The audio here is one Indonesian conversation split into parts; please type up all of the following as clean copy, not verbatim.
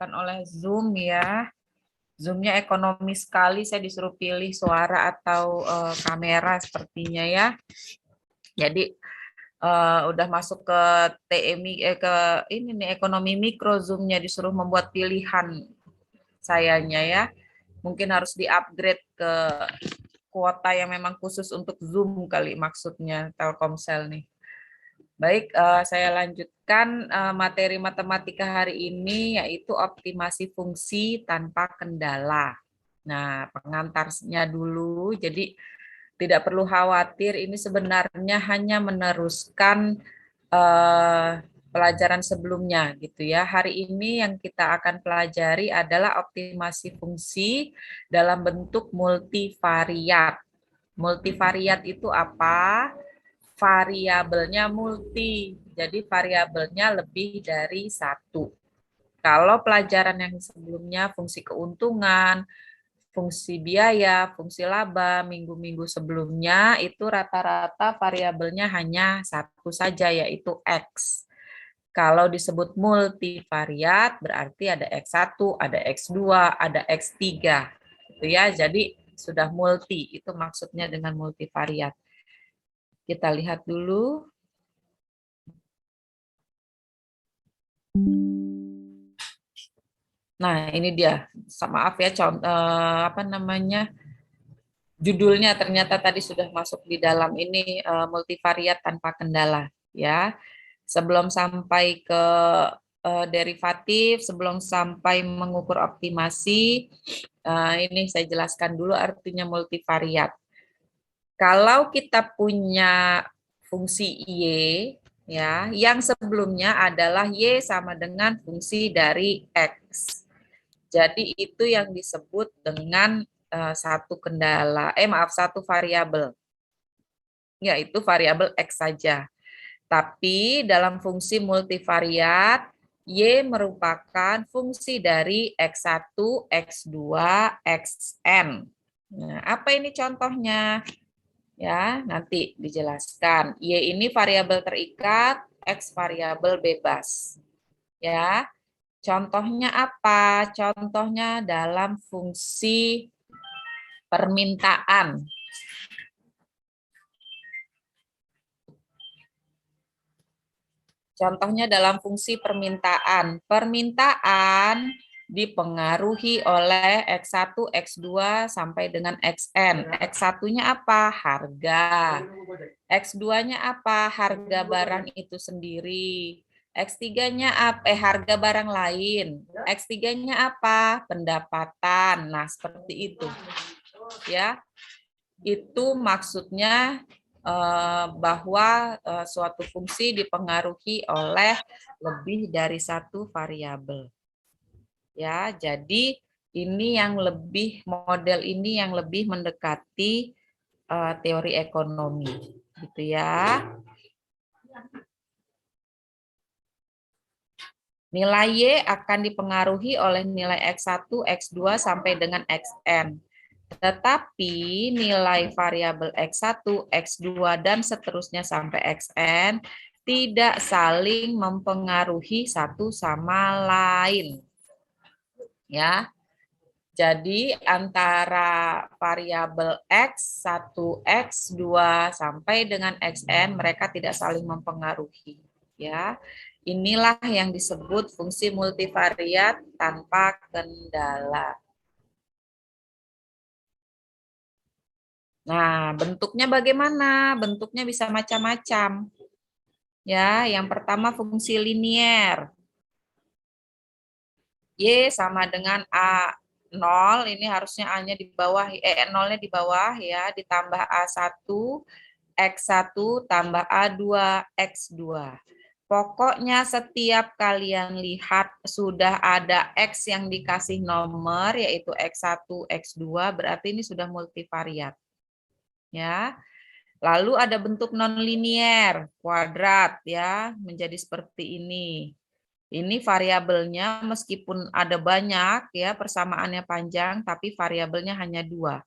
diperlihatkan oleh Zoom ya. Zoom-nya ekonomi sekali, saya disuruh pilih suara atau kamera sepertinya ya. Jadi udah masuk ke TMI ke ini nih ekonomi mikro, Zoom-nya disuruh membuat pilihan sayanya ya. Mungkin harus di-upgrade ke kuota yang memang khusus untuk Zoom kali maksudnya Telkomsel nih. Baik, saya lanjutkan materi matematika hari ini yaitu optimasi fungsi tanpa kendala. Nah, pengantarnya dulu, jadi tidak perlu khawatir, ini sebenarnya hanya meneruskan pelajaran sebelumnya gitu ya. Hari ini yang kita akan pelajari adalah optimasi fungsi dalam bentuk multivariat. Multivariat itu apa? Variabelnya multi, jadi variabelnya lebih dari satu. Kalau pelajaran yang sebelumnya fungsi keuntungan, fungsi biaya, fungsi laba, minggu-minggu sebelumnya itu rata-rata variabelnya hanya satu saja yaitu X. Kalau disebut multivariat berarti ada X1, ada X2, ada X3. Gitu ya. Jadi sudah multi, itu maksudnya dengan multivariat. Kita lihat dulu. Nah, ini dia. Maaf ya, apa namanya? Judulnya ternyata tadi sudah masuk di dalam ini multivariat tanpa kendala, ya. Sebelum sampai ke derivatif, sebelum sampai mengukur optimasi, ini saya jelaskan dulu artinya multivariat. Kalau kita punya fungsi Y, ya, yang sebelumnya adalah Y sama dengan fungsi dari X. Jadi itu yang disebut dengan satu kendala, satu variabel, yaitu variabel X saja. Tapi dalam fungsi multivariat, Y merupakan fungsi dari X1, X2, Xn. Nah, apa ini contohnya? Ya, nanti dijelaskan. Y ini variabel terikat, X variabel bebas. Ya. Contohnya apa? Contohnya dalam fungsi permintaan. Contohnya dalam fungsi permintaan. Permintaan dipengaruhi oleh X1, X2 sampai dengan Xn. X1-nya apa? Harga. X2-nya apa? Harga barang itu sendiri. X3-nya apa? Harga barang lain. X3-nya apa? Pendapatan. Nah, seperti itu. Ya. Itu maksudnya bahwa suatu fungsi dipengaruhi oleh lebih dari satu variabel. Ya, jadi ini yang lebih model ini yang lebih mendekati teori ekonomi, gitu ya. Nilai Y akan dipengaruhi oleh nilai X1, X2 sampai dengan Xn. Tetapi nilai variabel X1, X2, dan seterusnya sampai Xn tidak saling mempengaruhi satu sama lain. Ya. Jadi antara variabel X1, X2 sampai dengan Xn mereka tidak saling mempengaruhi. Ya. Inilah yang disebut fungsi multivariat tanpa kendala. Nah, bentuknya bagaimana? Bentuknya bisa macam-macam. Ya, yang pertama fungsi linier. Y sama dengan A0, ini harusnya A-nya di bawah, 0-nya di bawah ya, ditambah A1, X1 tambah A2, X2. Pokoknya setiap kalian lihat sudah ada X yang dikasih nomor, yaitu X1, X2, berarti ini sudah multivariat. Ya. Lalu ada bentuk nonlinier, kuadrat ya, menjadi seperti ini. Ini variabelnya meskipun ada banyak ya, persamaannya panjang, tapi variabelnya hanya dua,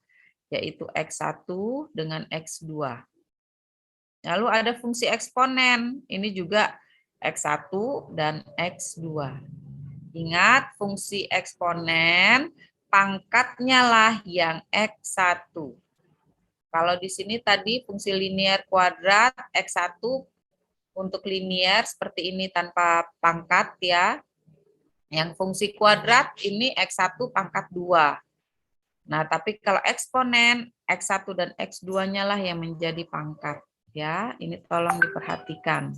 yaitu X1 dengan X2. Lalu ada fungsi eksponen, ini juga X1 dan X2. Ingat, fungsi eksponen pangkatnya lah yang X1. Kalau di sini tadi fungsi linier kuadrat X1 untuk linier seperti ini tanpa pangkat ya. Yang fungsi kuadrat ini X1 pangkat 2. Nah, tapi kalau eksponen X1 dan X2-nya lah yang menjadi pangkat. Ya, ini tolong diperhatikan.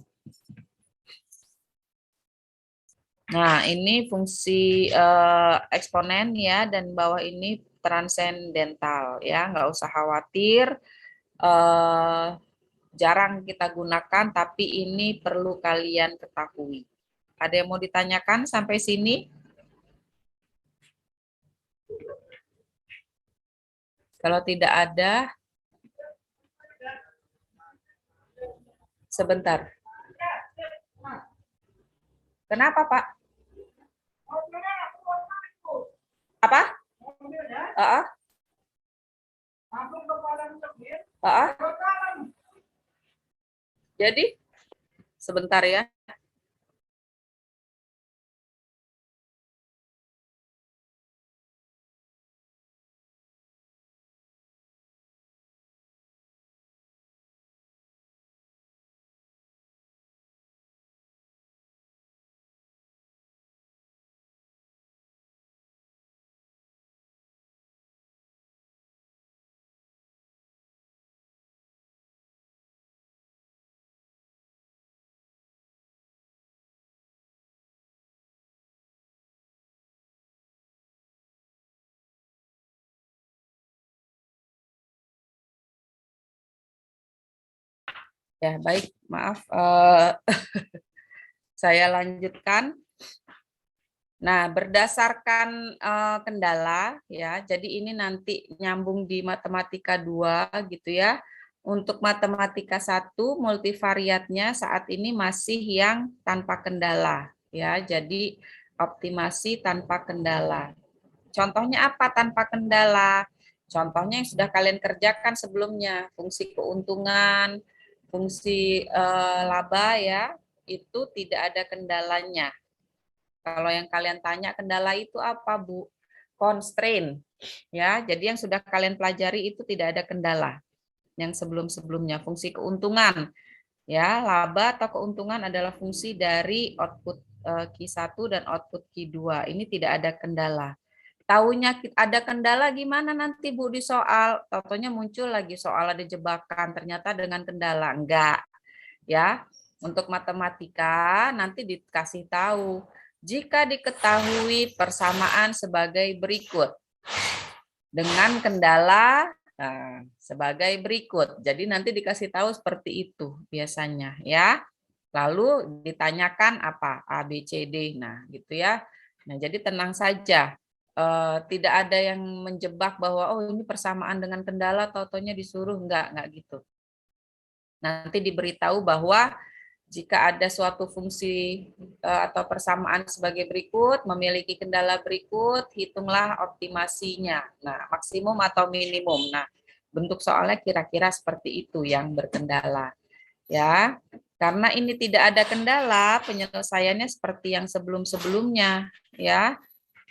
Nah, ini fungsi eksponen ya, dan bawah ini transendental ya, nggak usah khawatir. Jarang kita gunakan, tapi ini perlu kalian ketahui. Ada yang mau ditanyakan sampai sini? Kalau tidak ada, sebentar. Kenapa, Pak? Apa? Jadi, sebentar ya. Ya, baik, maaf. Saya lanjutkan. Nah, berdasarkan kendala ya. Jadi ini nanti nyambung di matematika 2 gitu ya. Untuk matematika 1 multivariatnya saat ini masih yang tanpa kendala ya. Jadi optimasi tanpa kendala. Contohnya apa tanpa kendala? Contohnya yang sudah kalian kerjakan sebelumnya, fungsi keuntungan, fungsi laba ya, itu tidak ada kendalanya. Kalau yang kalian tanya kendala itu apa, Bu? Constraint. Ya, jadi yang sudah kalian pelajari itu tidak ada kendala. Yang sebelum-sebelumnya fungsi keuntungan. Ya, laba atau keuntungan adalah fungsi dari output Q1 dan output Q2. Ini tidak ada kendala. Taunya ada kendala gimana nanti Bu di soal? Taunya muncul lagi soal ada jebakan, ternyata dengan kendala. Enggak. Ya, untuk matematika nanti dikasih tahu jika diketahui persamaan sebagai berikut dengan kendala sebagai berikut. Jadi nanti dikasih tahu seperti itu biasanya ya. Lalu ditanyakan apa A B C D. Nah, gitu ya. Nah, jadi tenang saja. Tidak ada yang menjebak bahwa oh ini persamaan dengan kendala, taunya disuruh enggak gitu. Nanti diberitahu bahwa jika ada suatu fungsi atau persamaan sebagai berikut, memiliki kendala berikut, hitunglah optimasinya. Nah, maksimum atau minimum. Nah, bentuk soalnya kira-kira seperti itu yang berkendala. Ya, karena ini tidak ada kendala, penyelesaiannya seperti yang sebelum-sebelumnya. Ya,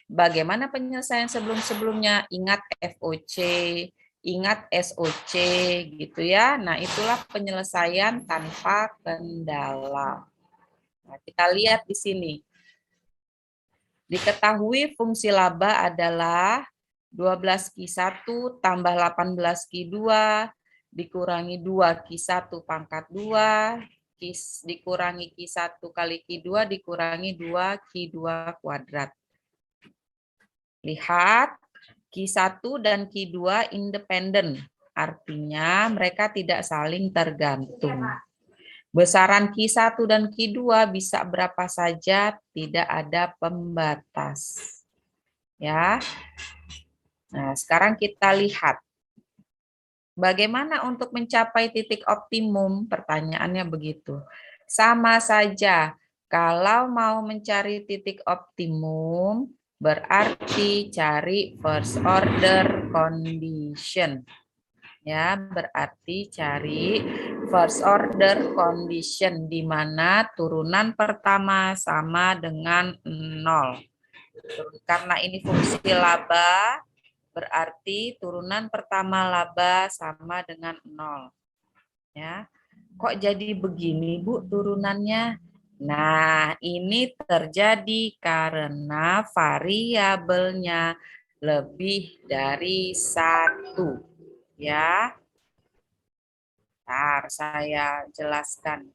bagaimana penyelesaian sebelum-sebelumnya? Ingat FOC, ingat SOC gitu ya. Nah, itulah penyelesaian tanpa kendala. Nah, kita lihat di sini. Diketahui fungsi laba adalah 12Q1 tambah 18Q2 dikurangi 2Q1 pangkat 2 dikurangi Q1 kali Q2 dikurangi 2Q2 kuadrat. Lihat, Q1 dan Q2 independen, artinya mereka tidak saling tergantung. Besaran Q1 dan Q2 bisa berapa saja, tidak ada pembatas. Ya. Nah, sekarang kita lihat. Bagaimana untuk mencapai titik optimum? Pertanyaannya begitu. Sama saja, kalau mau mencari titik optimum, berarti cari first order condition. Ya, berarti cari first order condition di mana turunan pertama sama dengan 0. Karena ini fungsi laba, berarti turunan pertama laba sama dengan 0. Ya. Kok jadi begini, Bu, turunannya? Nah, ini terjadi karena variabelnya lebih dari 1. Ya. Ntar saya jelaskan.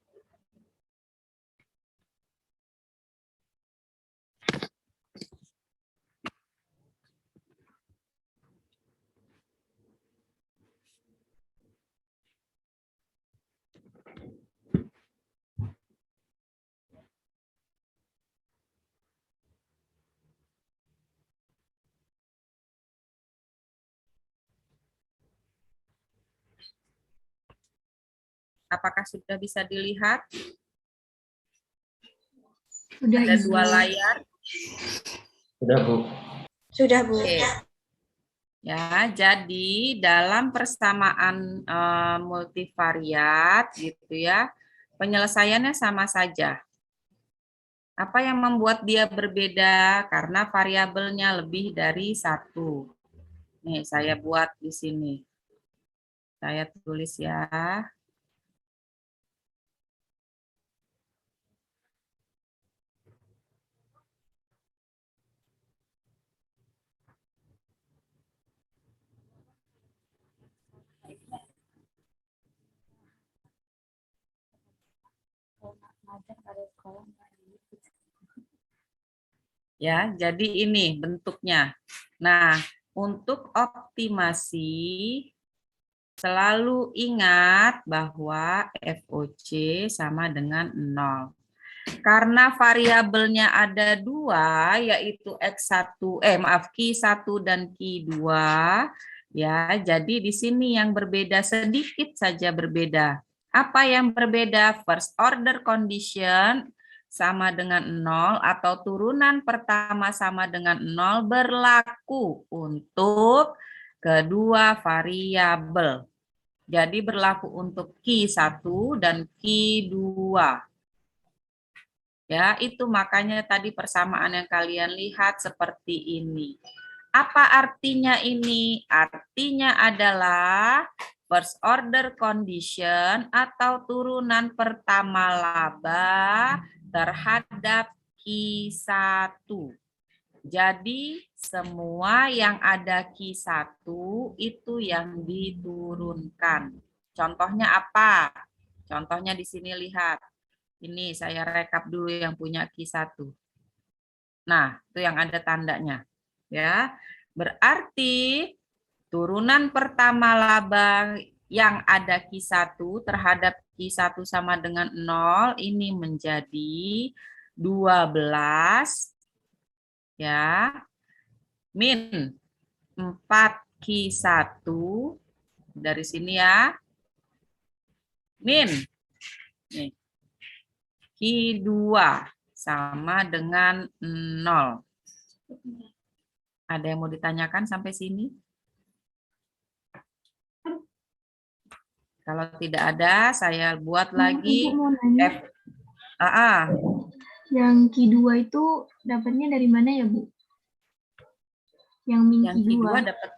Apakah sudah bisa dilihat? Sudah, Ada Ibu. 2 layar. Sudah, Bu. Sudah, Bu. Oke. Ya, jadi dalam persamaan multivariat gitu ya, penyelesaiannya sama saja. Apa yang membuat dia berbeda? Karena variabelnya lebih dari 1. Nih, saya buat di sini. Saya tulis ya. Ya, jadi ini bentuknya. Nah, untuk optimasi selalu ingat bahwa FOC sama dengan 0. Karena variabelnya ada 2, yaitu Q1 dan Q2, ya. Jadi di sini yang berbeda sedikit saja berbeda. Apa yang berbeda? First order condition sama dengan 0 atau turunan pertama sama dengan 0 berlaku untuk kedua variabel. Jadi berlaku untuk Q1 dan Q2. Ya, itu makanya tadi persamaan yang kalian lihat seperti ini. Apa artinya ini? Artinya adalah first order condition atau turunan pertama laba terhadap Q1. Jadi semua yang ada Q1 itu yang diturunkan. Contohnya apa? Contohnya di sini lihat. Ini saya rekap dulu yang punya Q1. Nah, itu yang ada tandanya. Ya. Berarti turunan pertama laba yang ada Q1 terhadap Q1 sama dengan 0 ini menjadi 12 ya min 4Q1 dari sini ya. Min nih. Q2 sama dengan 0. Ada yang mau ditanyakan sampai sini? Kalau tidak ada, saya buat lagi. Ibu mau nanya. Yang Q2 itu dapatnya dari mana ya, Bu? Yang min Q2 dapat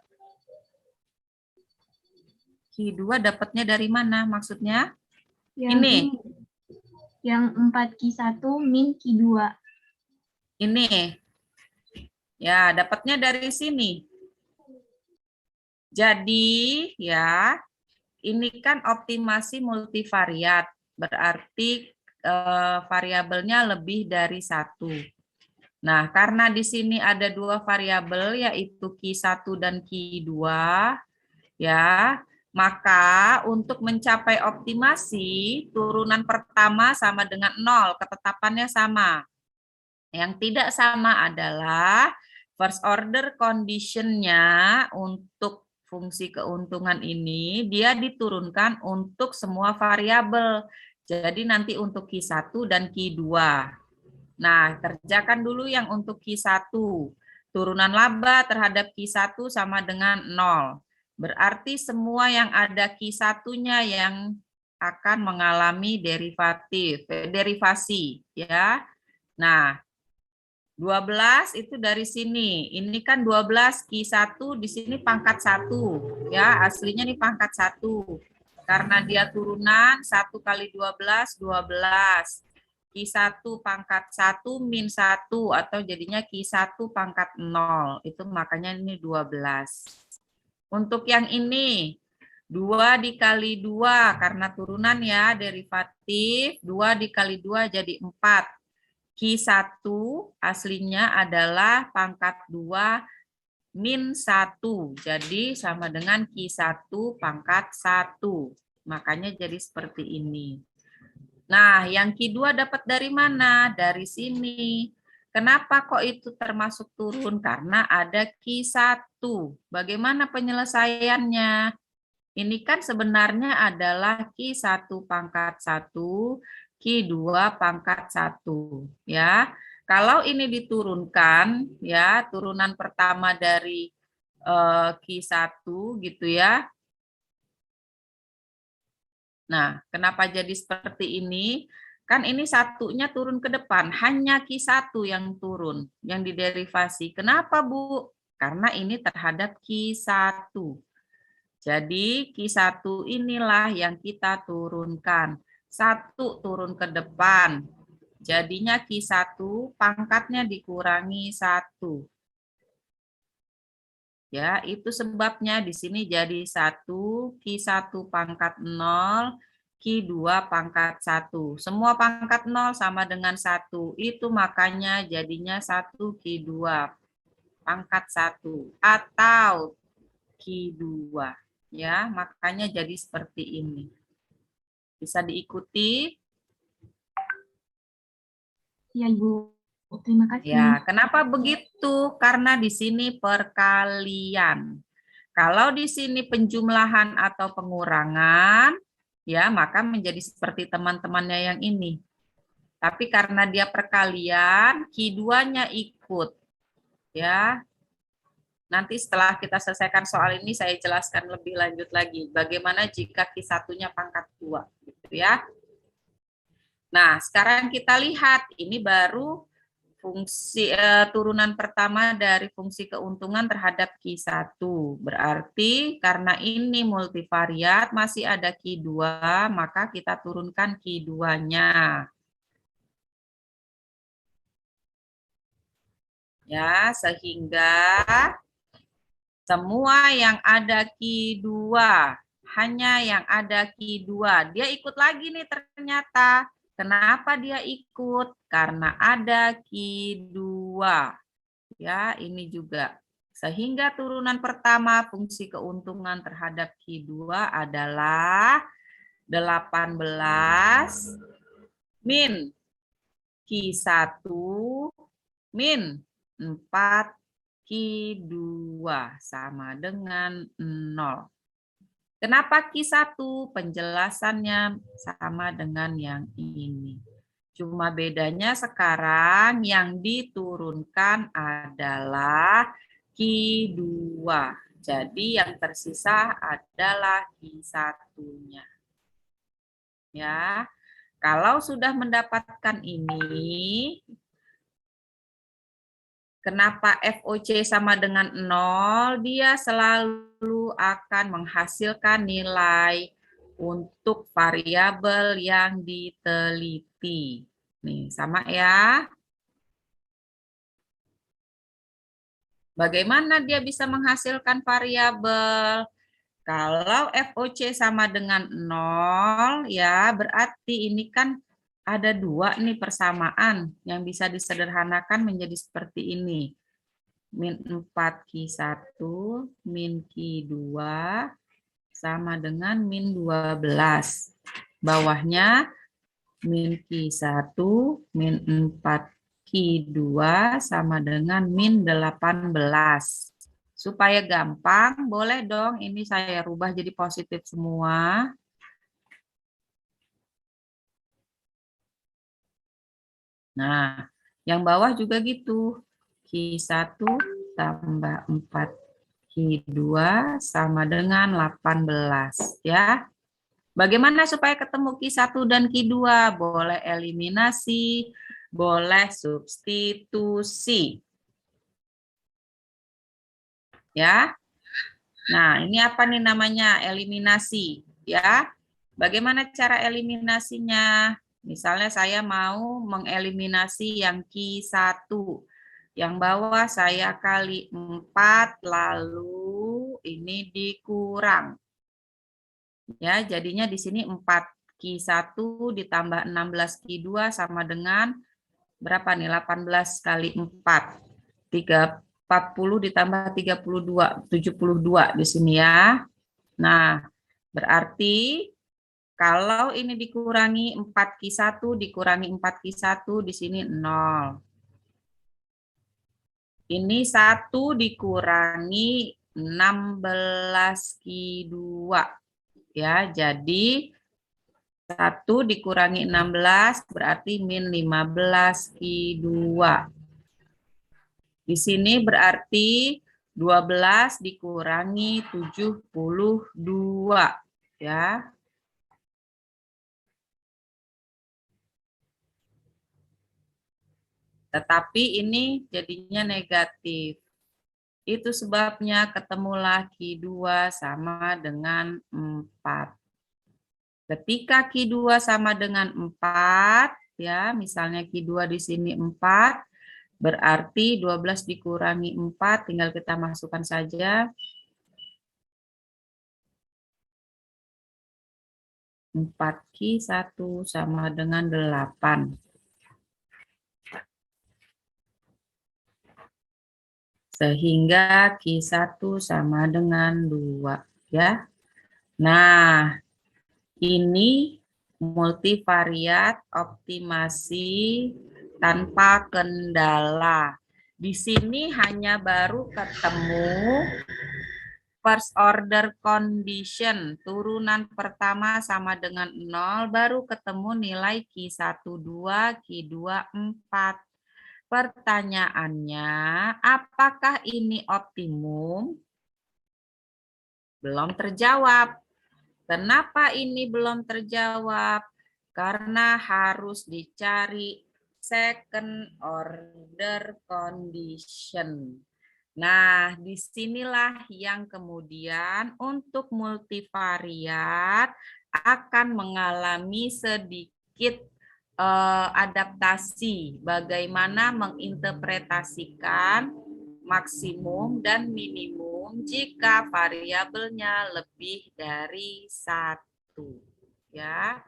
Q2 dapatnya dari mana maksudnya? Ini. Yang 4Q1 min Q2. Ini. Ya, dapatnya dari sini. Jadi, ya, ini kan optimasi multivariat, berarti variabelnya lebih dari 1. Nah, karena di sini ada 2 variabel, yaitu Q1 dan Q2, ya, maka untuk mencapai optimasi, turunan pertama sama dengan 0, ketetapannya sama. Yang tidak sama adalah first order condition-nya untuk fungsi keuntungan ini, dia diturunkan untuk semua variabel. Jadi nanti untuk Q1 dan Q2. Nah, kerjakan dulu yang untuk Q1. Turunan laba terhadap Q1 sama dengan 0. Berarti semua yang ada Q1-nya yang akan mengalami derivasi, ya. Nah, 12 itu dari sini. Ini kan 12 Q1 di sini pangkat 1. Ya, aslinya nih pangkat 1. Karena dia turunan 1 kali 12, 12. Q1 pangkat 1 min 1 atau jadinya Q1 pangkat 0. Itu makanya ini 12. Untuk yang ini 2 dikali 2 karena turunan ya derivatif 2 dikali 2 jadi 4. Q1 aslinya adalah pangkat 2 min 1. Jadi sama dengan Q1 pangkat 1. Makanya jadi seperti ini. Nah, yang Q2 dapat dari mana? Dari sini. Kenapa kok itu termasuk turun? Karena ada Q1. Bagaimana penyelesaiannya? Ini kan sebenarnya adalah Q1 pangkat 1, Q2 pangkat 1. Ya. Kalau ini diturunkan, ya turunan pertama dari Q1 gitu ya. Nah, kenapa jadi seperti ini? Kan ini satunya turun ke depan, hanya Q1 yang turun, yang diderivasi. Kenapa, Bu? Karena ini terhadap Q1. Jadi Q1 inilah yang kita turunkan. 1 turun ke depan. Jadinya Q1 pangkatnya dikurangi 1. Ya, itu sebabnya di sini jadi 1, Q1 pangkat 0, Q2 pangkat 1. Semua pangkat 0 sama dengan 1. Itu makanya jadinya 1 Q2 pangkat 1 atau Q2. Ya, makanya jadi seperti ini. Bisa diikuti? Ya, Ibu. Terima kasih. Ya, kenapa begitu? Karena di sini perkalian. Kalau di sini penjumlahan atau pengurangan, ya maka menjadi seperti teman-temannya yang ini. Tapi karena dia perkalian, Q2-nya ikut. Ya. Nanti setelah kita selesaikan soal ini, saya jelaskan lebih lanjut lagi. Bagaimana jika Q1-nya pangkat 2. Gitu ya. Nah, sekarang kita lihat, ini baru fungsi turunan pertama dari fungsi keuntungan terhadap Q1. Berarti karena ini multivariat masih ada Q2, maka kita turunkan Q2-nya. Ya, sehingga semua yang ada Q2, hanya yang ada Q2, dia ikut lagi nih ternyata. Kenapa dia ikut? Karena ada Q2. Ya, ini juga. Sehingga turunan pertama fungsi keuntungan terhadap Q2 adalah 18 min Q1 min 4 Q2 sama dengan 0. Kenapa Q1? Penjelasannya sama dengan yang ini. Cuma bedanya sekarang yang diturunkan adalah Q2. Jadi yang tersisa adalah Q1-nya. Ya. Kalau sudah mendapatkan ini, kenapa FOC sama dengan 0? Dia selalu akan menghasilkan nilai untuk variabel yang diteliti. Nih, sama ya. Bagaimana dia bisa menghasilkan variabel? Kalau FOC sama dengan 0, ya berarti ini kan ada 2 nih persamaan yang bisa disederhanakan menjadi seperti ini. Min 4 Q1 min Q2 sama dengan min 12. Bawahnya min Q1 min 4 Q2 sama dengan min 18. Supaya gampang, boleh dong ini saya rubah jadi positif semua. Nah, yang bawah juga gitu. Q1 tambah 4 Q2 sama dengan 18 ya. Bagaimana supaya ketemu Q1 dan Q2? Boleh eliminasi boleh substitusi. Ya. Nah, ini apa nih namanya? Eliminasi, ya. Bagaimana cara eliminasinya? Misalnya saya mau mengeliminasi yang Q1. Yang bawah saya kali 4, lalu ini dikurang. Ya, jadinya di sini 4Q1 ditambah 16Q2 sama dengan berapa nih? 18 kali 4. 40 ditambah 32, 72 di sini ya. Nah, berarti kalau ini dikurangi 4Q1 dikurangi 4Q1 di sini 0. Ini 1 dikurangi 16Q2. Ya, jadi 1 dikurangi 16 berarti min 15Q2. Di sini berarti 12 dikurangi 72, ya. Tetapi ini jadinya negatif. Itu sebabnya ketemulah Q2 sama dengan 4. Ketika Q2 sama dengan 4, ya, misalnya Q2 di sini 4, berarti 12 dikurangi 4, tinggal kita masukkan saja. 4Q1 sama dengan 8. Sehingga Q1 sama dengan 2. Ya. Nah, ini multivariat optimasi tanpa kendala. Di sini hanya baru ketemu first order condition, turunan pertama sama dengan 0, baru ketemu nilai Q1, 2, Q2, 4. Pertanyaannya, apakah ini optimum? Belum terjawab. Kenapa ini belum terjawab? Karena harus dicari second order condition. Nah, disinilah yang kemudian untuk multivariat akan mengalami sedikit adaptasi bagaimana menginterpretasikan maksimum dan minimum jika variabelnya lebih dari 1. Ya.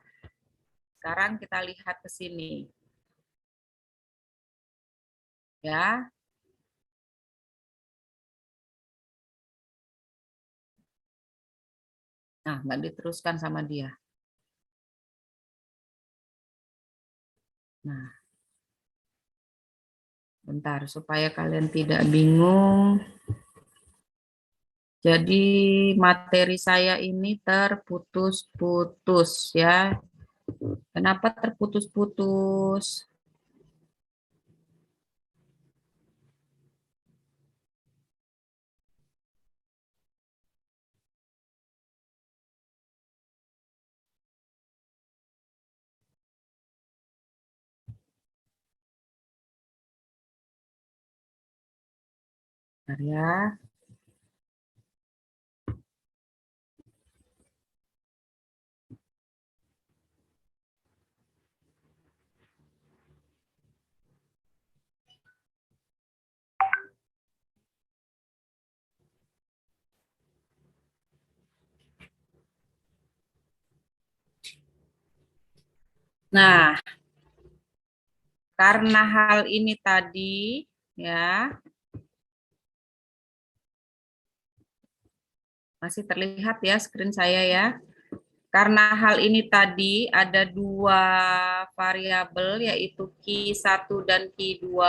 Sekarang kita lihat ke sini. Ya. Nah, nggak diteruskan sama dia. Nah, bentar supaya kalian tidak bingung. Jadi materi saya ini terputus-putus ya. Kenapa terputus-putus? Bentar ya. Nah, karena hal ini tadi ya, masih terlihat ya screen saya ya. Karena hal ini tadi ada 2 variabel yaitu Q1 dan Q2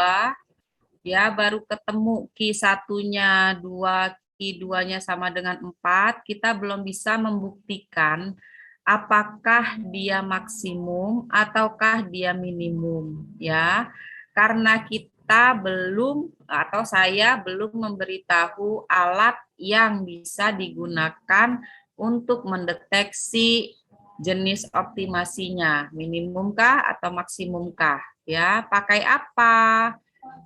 ya, baru ketemu Q1-nya 2, Q2-nya sama dengan 4, kita belum bisa membuktikan apakah dia maksimum ataukah dia minimum ya. Karena kita belum atau saya belum memberitahu alat yang bisa digunakan untuk mendeteksi jenis optimasinya, minimumkah atau maksimumkah Ya, pakai apa?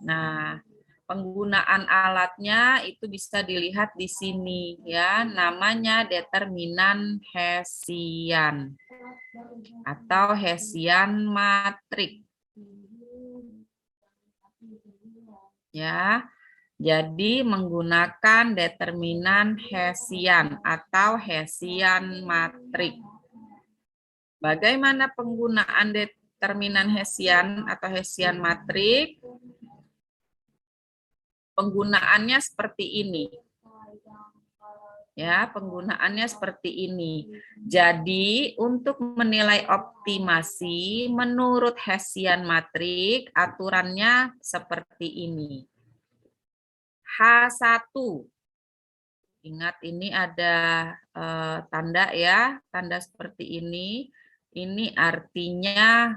Nah, penggunaan alatnya itu bisa dilihat di sini ya, namanya determinan Hessian atau Hessian matrik. Ya. Jadi menggunakan determinan Hessian atau Hessian matrik. Bagaimana penggunaan determinan Hessian atau Hessian matrik? Penggunaannya seperti ini. Ya, penggunaannya seperti ini. Jadi, untuk menilai optimasi menurut Hessian matrik, aturannya seperti ini. H1. Ingat ini ada tanda ya, tanda seperti ini. Ini artinya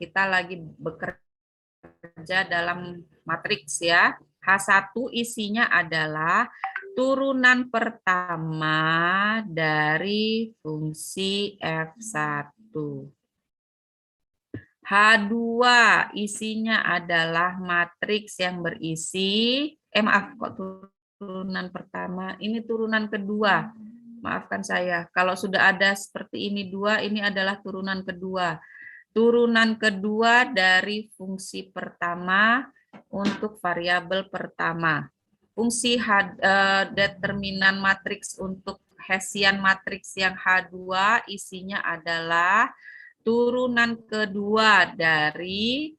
kita lagi bekerja dalam matriks ya. H1 isinya adalah turunan pertama dari fungsi F1. H2 isinya adalah matriks yang berisi, maaf kok turunan pertama, ini turunan kedua. Maafkan saya, kalau sudah ada seperti ini dua, ini adalah turunan kedua. Turunan kedua dari fungsi pertama untuk variabel pertama. Fungsi determinan matriks untuk Hessian matriks yang H2 isinya adalah turunan kedua dari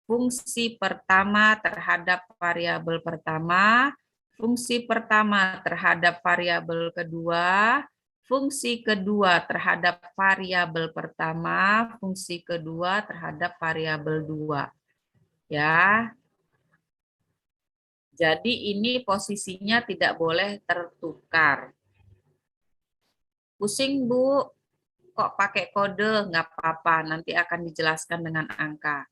fungsi pertama terhadap variabel pertama, fungsi pertama terhadap variabel kedua, fungsi kedua terhadap variabel pertama, fungsi kedua terhadap variabel dua. Ya. Jadi ini posisinya tidak boleh tertukar. Pusing, Bu? Kok pakai kode? Nggak apa-apa, nanti akan dijelaskan dengan angka.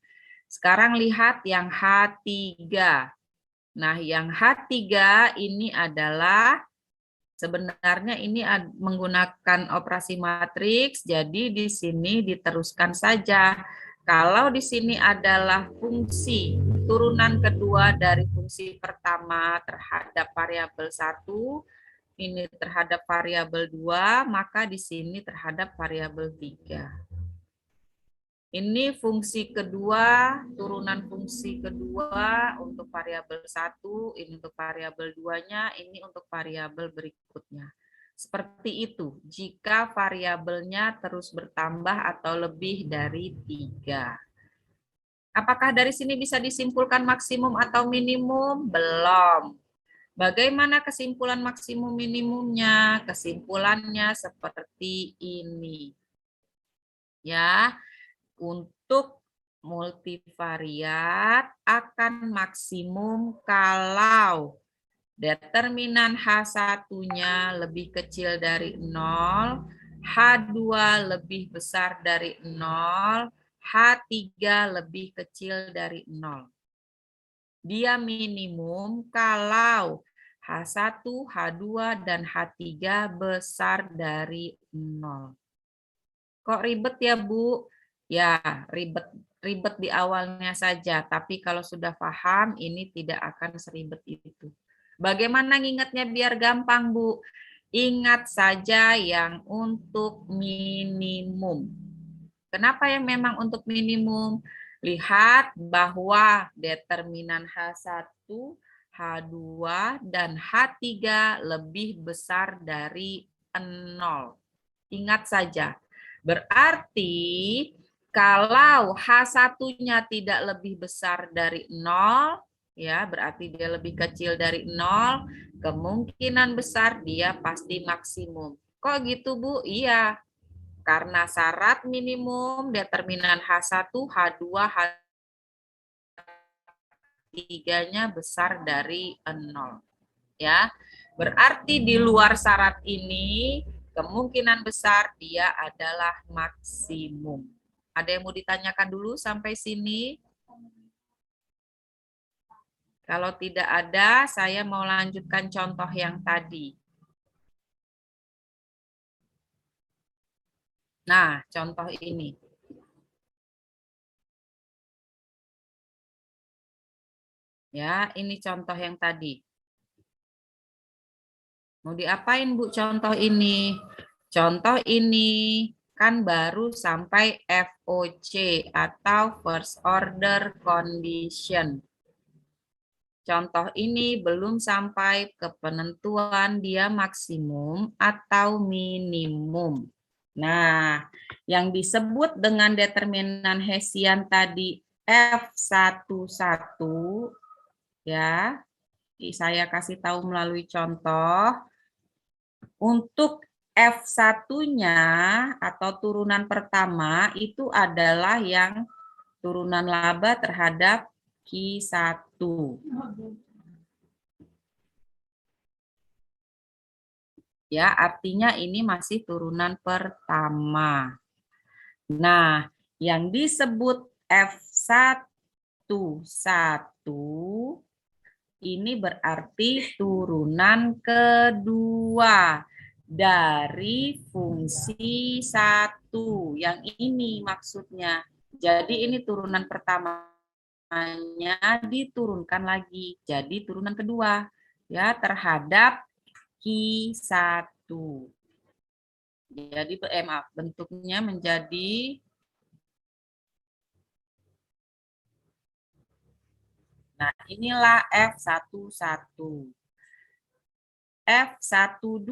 Sekarang lihat yang H3. Nah, yang H3 ini adalah sebenarnya ini menggunakan operasi matriks, jadi di sini diteruskan saja. Kalau di sini adalah fungsi turunan kedua dari fungsi pertama terhadap variabel 1, ini terhadap variabel 2, maka di sini terhadap variabel 3. Ini fungsi kedua, turunan fungsi kedua untuk variabel 1, ini untuk variabel 2-nya, ini untuk variabel berikutnya. Seperti itu, jika variabelnya terus bertambah atau lebih dari 3. Apakah dari sini bisa disimpulkan maksimum atau minimum? Belum. Bagaimana kesimpulan maksimum minimumnya? Kesimpulannya seperti ini. Ya, untuk multivariat akan maksimum kalau determinan H1-nya lebih kecil dari 0, H2 lebih besar dari 0, H3 lebih kecil dari 0. Dia minimum kalau H1, H2, dan H3 besar dari 0. Kok ribet ya, Bu? Ya, ribet di awalnya saja, tapi kalau sudah paham, ini tidak akan seribet itu. Bagaimana ngingetnya biar gampang, Bu? Ingat saja yang untuk minimum. Kenapa yang memang untuk minimum? Lihat bahwa determinan H1, H2, dan H3 lebih besar dari 0. Ingat saja, berarti kalau H1-nya tidak lebih besar dari 0, ya berarti dia lebih kecil dari 0, kemungkinan besar dia pasti maksimum. Kok gitu, Bu? Iya, karena syarat minimum determinan H1, H2, H3-nya besar dari 0. Ya, berarti di luar syarat ini kemungkinan besar dia adalah maksimum. Ada yang mau ditanyakan dulu sampai sini? Kalau tidak ada, saya mau lanjutkan contoh yang tadi. Nah, contoh ini. Ya, ini contoh yang tadi. Mau diapain, Bu, contoh ini? Contoh ini kan baru sampai FOC atau first order condition. Contoh ini belum sampai ke penentuan dia maksimum atau minimum. Nah, yang disebut dengan determinan Hessian tadi F11 ya, saya kasih tahu melalui contoh. Untuk F1-nya atau turunan pertama itu adalah yang turunan laba terhadap Q1. Ya, artinya ini masih turunan pertama. Nah, yang disebut F11 ini berarti turunan kedua dari fungsi 1. Yang ini maksudnya. Jadi ini turunan pertamanya diturunkan lagi. Jadi turunan kedua ya terhadap Q1. Jadi maaf, bentuknya menjadi nah inilah F11. F12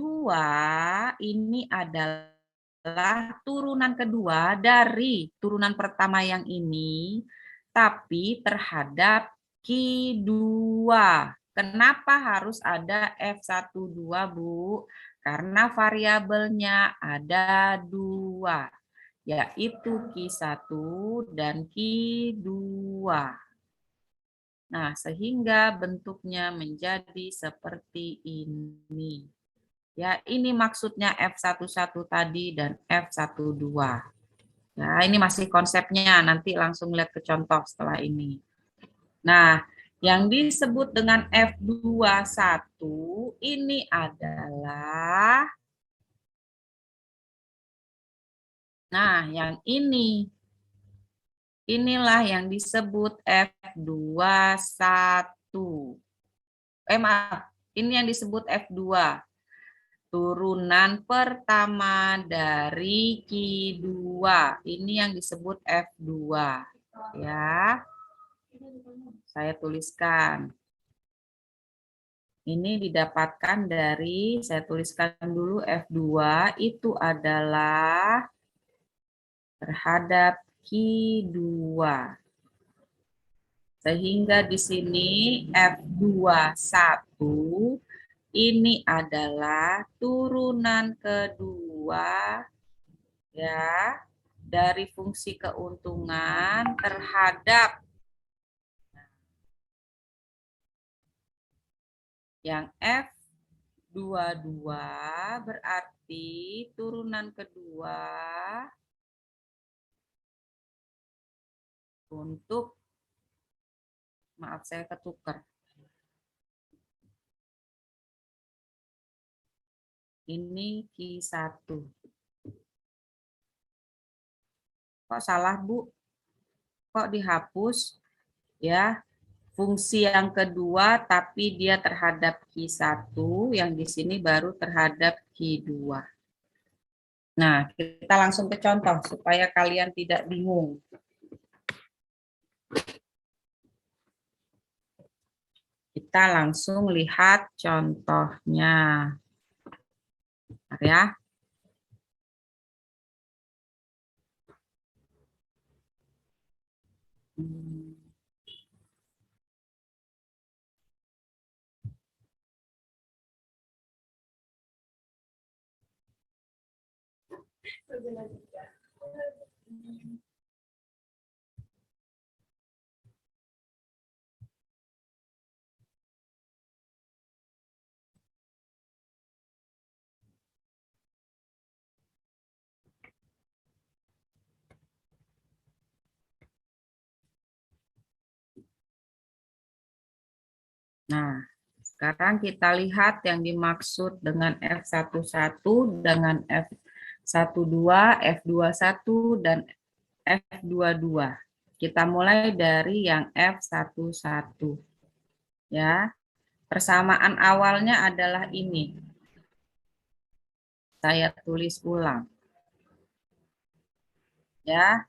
ini adalah turunan kedua dari turunan pertama yang ini, tapi terhadap Q2. Kenapa harus ada F12, Bu? Karena variabelnya ada 2, yaitu Q1 dan Q2. Nah, sehingga bentuknya menjadi seperti ini. Ya, ini maksudnya F11 tadi dan F12. Nah, ini masih konsepnya, nanti langsung lihat ke contoh setelah ini. Nah, yang disebut dengan F21 ini adalah, nah yang ini. Inilah yang disebut F21. Maaf, ini yang disebut F2. Turunan pertama dari Q2. Ini yang disebut F2. Ya. Saya tuliskan. Ini didapatkan dari, saya tuliskan dulu F2 itu adalah terhadap Q2. Sehingga di sini F21 ini adalah turunan kedua ya dari fungsi keuntungan terhadap yang F22 berarti turunan kedua untuk maaf saya ketukar. Ini Q1. Kok salah, Bu? Kok dihapus? Ya, fungsi yang kedua tapi dia terhadap Q1, yang di sini baru terhadap Q2. Nah, kita langsung ke contoh supaya kalian tidak bingung. Kita langsung lihat contohnya. Bentar ya. Nah, sekarang kita lihat yang dimaksud dengan F11 dengan F12, F21, dan F22. Kita mulai dari yang F11. Ya, persamaan awalnya adalah ini. Saya tulis ulang. Ya,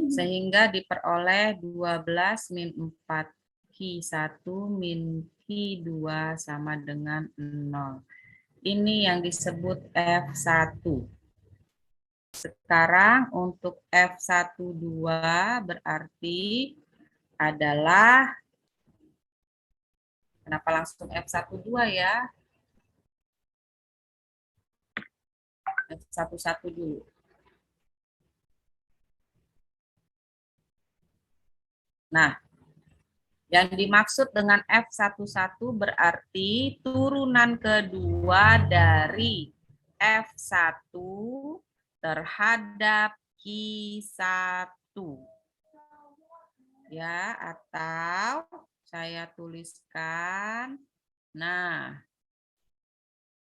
sehingga diperoleh 12 min 4 Q1 min Q2 sama dengan 0. Ini yang disebut F1. Sekarang untuk F12 berarti adalah, kenapa langsung F12 ya? F11 dulu. Nah, yang dimaksud dengan F11 berarti turunan kedua dari F1 terhadap Q1. Ya, atau saya tuliskan, nah,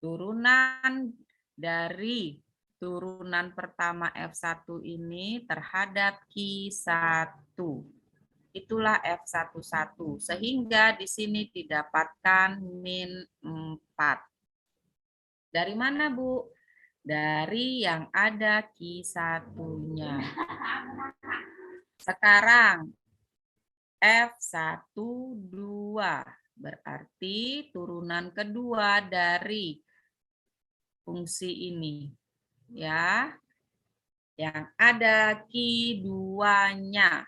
turunan dari turunan pertama F1 ini terhadap Q1. Itulah F11. Sehingga di sini didapatkan min 4. Dari mana, Bu? Dari yang ada Q1-nya. Sekarang F12 berarti turunan kedua dari fungsi ini. Ya. Yang ada Q2-nya.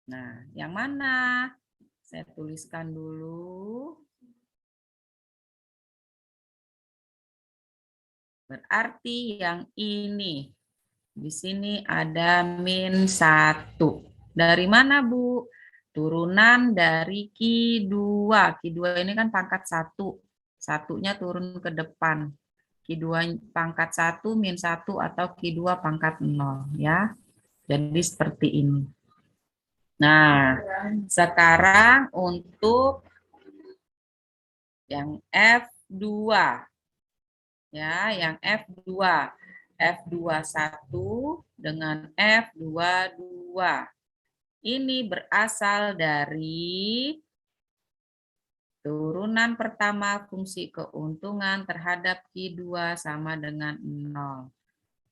Nah, yang mana? Saya tuliskan dulu. Berarti yang ini. Di sini ada min 1. Dari mana, Bu? Turunan dari Q2. Q2 ini kan pangkat 1. Satunya turun ke depan. Q2 pangkat 1 min 1 atau Q2 pangkat 0. Ya. Jadi seperti ini. Nah, sekarang untuk yang F2. Ya, yang F2. F21 dengan F22. Ini berasal dari turunan pertama fungsi keuntungan terhadap Q2 sama dengan 0.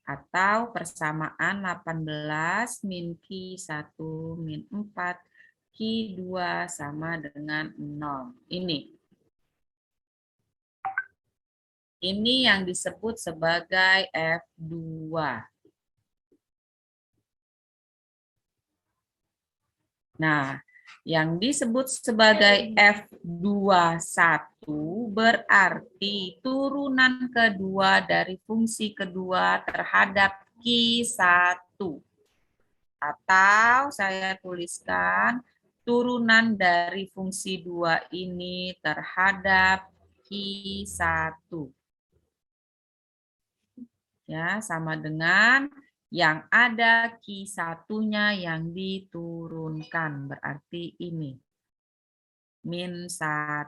Atau persamaan 18 min Q1 min 4 Q2 sama dengan 0. Ini yang disebut sebagai F2. Nah, yang disebut sebagai F21 berarti turunan kedua dari fungsi kedua terhadap Q1. Atau saya tuliskan turunan dari fungsi 2 ini terhadap Q1. Ya, sama dengan yang ada Q1-nya yang diturunkan. Berarti ini. Min 1.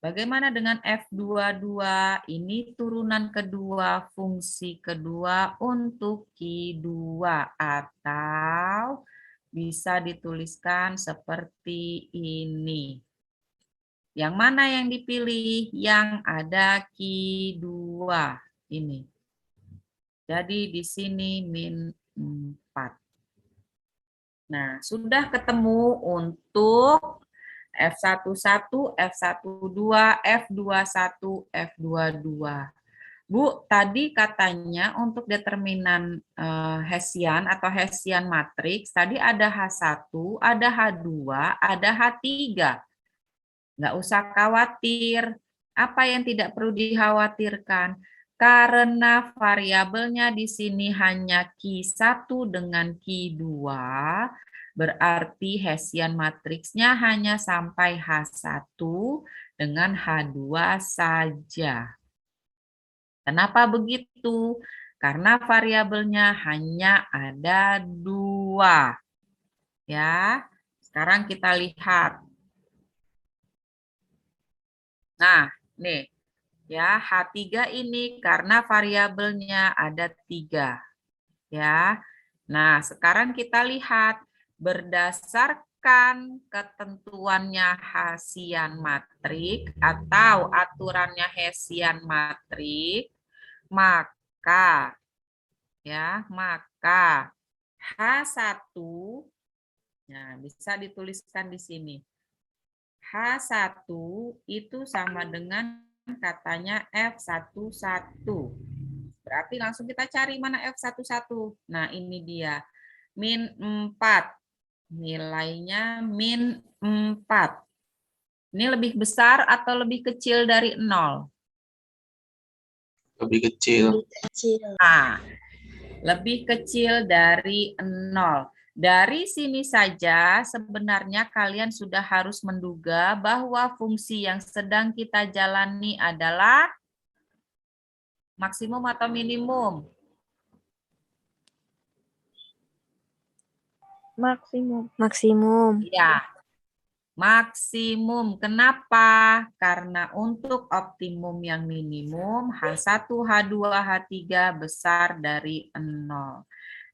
Bagaimana dengan F22? Ini turunan kedua, fungsi kedua untuk Q2. Atau bisa dituliskan seperti ini. Yang mana yang dipilih? Yang ada Q2 ini. Jadi di sini min 4. Nah, sudah ketemu untuk F11, F12, F21, F22. Bu, tadi katanya untuk determinan Hessian atau Hessian matriks, tadi ada H1, ada H2, ada H3. Nggak usah khawatir. Apa yang tidak perlu dikhawatirkan? Karena variabelnya di sini hanya Q1 dengan Q2, berarti Hessian matriksnya hanya sampai H1 dengan H2 saja. Kenapa begitu? Karena variabelnya hanya ada 2. Ya, sekarang kita lihat. Nah, nih, ya H3 ini karena variabelnya ada 3. Ya. Nah, sekarang kita lihat berdasarkan berdasarkan ketentuannya Hessian matrik atau aturannya Hessian matrik, maka H1, nah bisa dituliskan di sini. H1 itu sama dengan katanya F11. Berarti langsung kita cari mana F11. Nah, ini dia. Min 4. Nilainya min 4. Ini lebih besar atau lebih kecil dari 0? Lebih kecil. Nah, lebih kecil dari 0. Dari sini saja sebenarnya kalian sudah harus menduga bahwa fungsi yang sedang kita jalani adalah maksimum atau minimum? Maksimum. Ya, maksimum. Kenapa? Karena untuk optimum yang minimum H1, H2, H3 besar dari 0.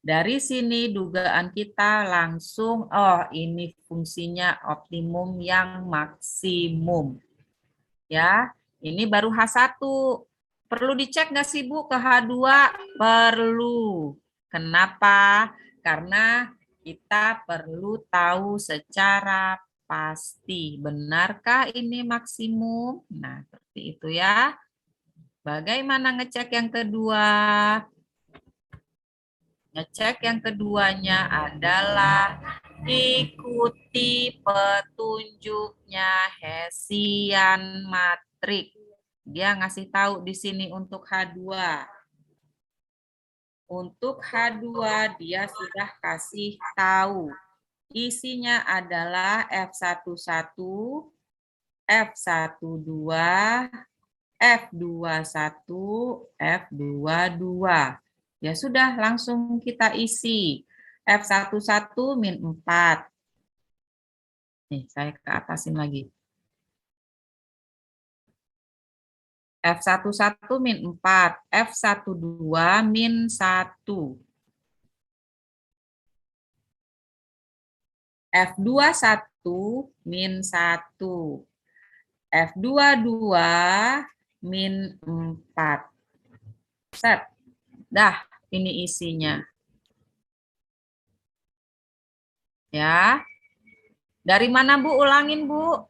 Dari sini dugaan kita langsung, oh ini fungsinya optimum yang maksimum. Ya, ini baru H1. Perlu dicek nggak sih Bu ke H2? Perlu. Kenapa? Karena kita perlu tahu secara pasti. Benarkah ini maksimum? Nah, seperti itu ya. Bagaimana ngecek yang kedua? Ngecek yang keduanya adalah ikuti petunjuknya Hessian matrik. Dia ngasih tahu di sini untuk H2. Untuk H2 dia sudah kasih tahu. Isinya adalah F11, F12, F21, F22. Ya sudah, langsung kita isi. F11 min 4. Nih, saya ke atasin lagi. F11 min 4. F12 min 1. F21 min 1. F22 min 4. Set. Dah, ini isinya. Ya. Dari mana Bu? Ulangin Bu.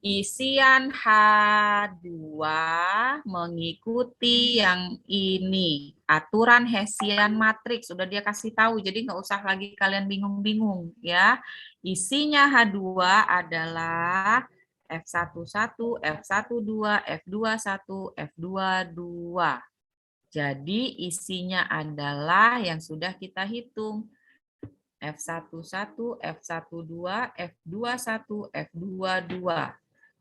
Isian H2 mengikuti yang ini. Aturan Hessian matriks. Sudah dia kasih tahu. Jadi nggak usah lagi kalian bingung-bingung. Ya. Isinya H2 adalah F11, F12, F21, F22. Jadi isinya adalah yang sudah kita hitung. F11, F12, F21, F22.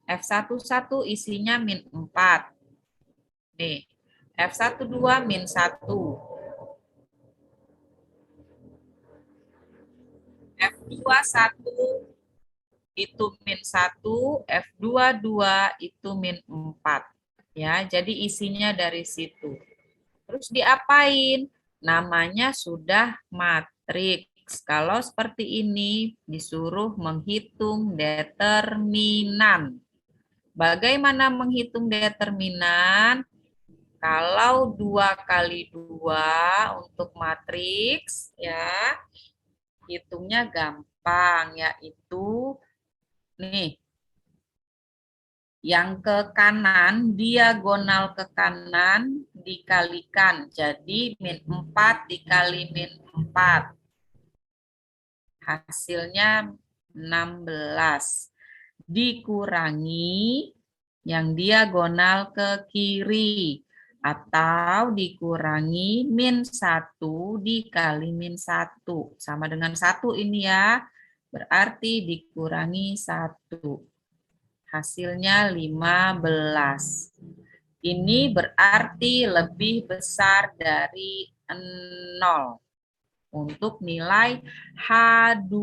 F11 isinya min 4. Nih, F12 min 1. F21 itu min 1, F22 itu min 4. Ya, jadi isinya dari situ. Terus diapain? Namanya sudah matriks. Kalau seperti ini disuruh menghitung determinan. Bagaimana menghitung determinan? Kalau 2 kali 2 untuk matriks, ya, hitungnya gampang, yaitu nih, yang ke kanan, diagonal ke kanan dikalikan. Jadi min 4 dikali min 4. Hasilnya 16. Dikurangi yang diagonal ke kiri. Atau dikurangi min 1 dikali min 1. Sama dengan 1 ini ya. Berarti dikurangi 1. Hasilnya 15. Ini berarti lebih besar dari 0 untuk nilai H2.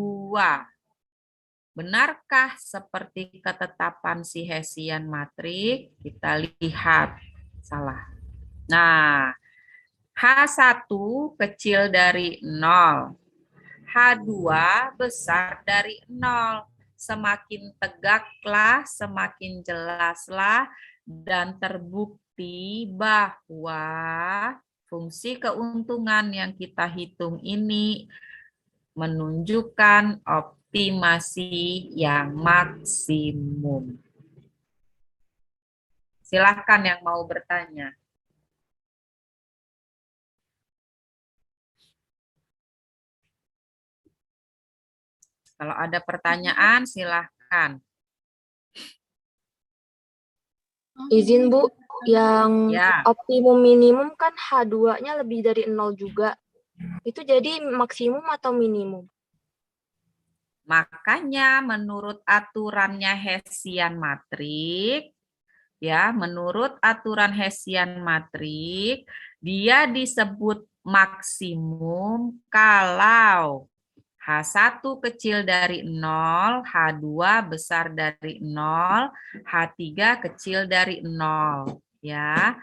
Benarkah seperti ketetapan si Hessian matrik? Kita lihat. Salah. Nah, H1 kecil dari 0. H2 besar dari 0. Semakin tegaklah, semakin jelaslah, dan terbukti bahwa fungsi keuntungan yang kita hitung ini menunjukkan optimasi yang maksimum. Silakan yang mau bertanya. Kalau ada pertanyaan, silahkan. Izin Bu, yang Ya, optimum minimum kan H2-nya lebih dari 0 juga. Itu jadi maksimum atau minimum? makanya menurut aturannya Hessian matrik, ya, menurut aturan Hessian matrik, dia disebut maksimum kalau H1 kecil dari 0, H2 besar dari 0, H3 kecil dari 0. Ya,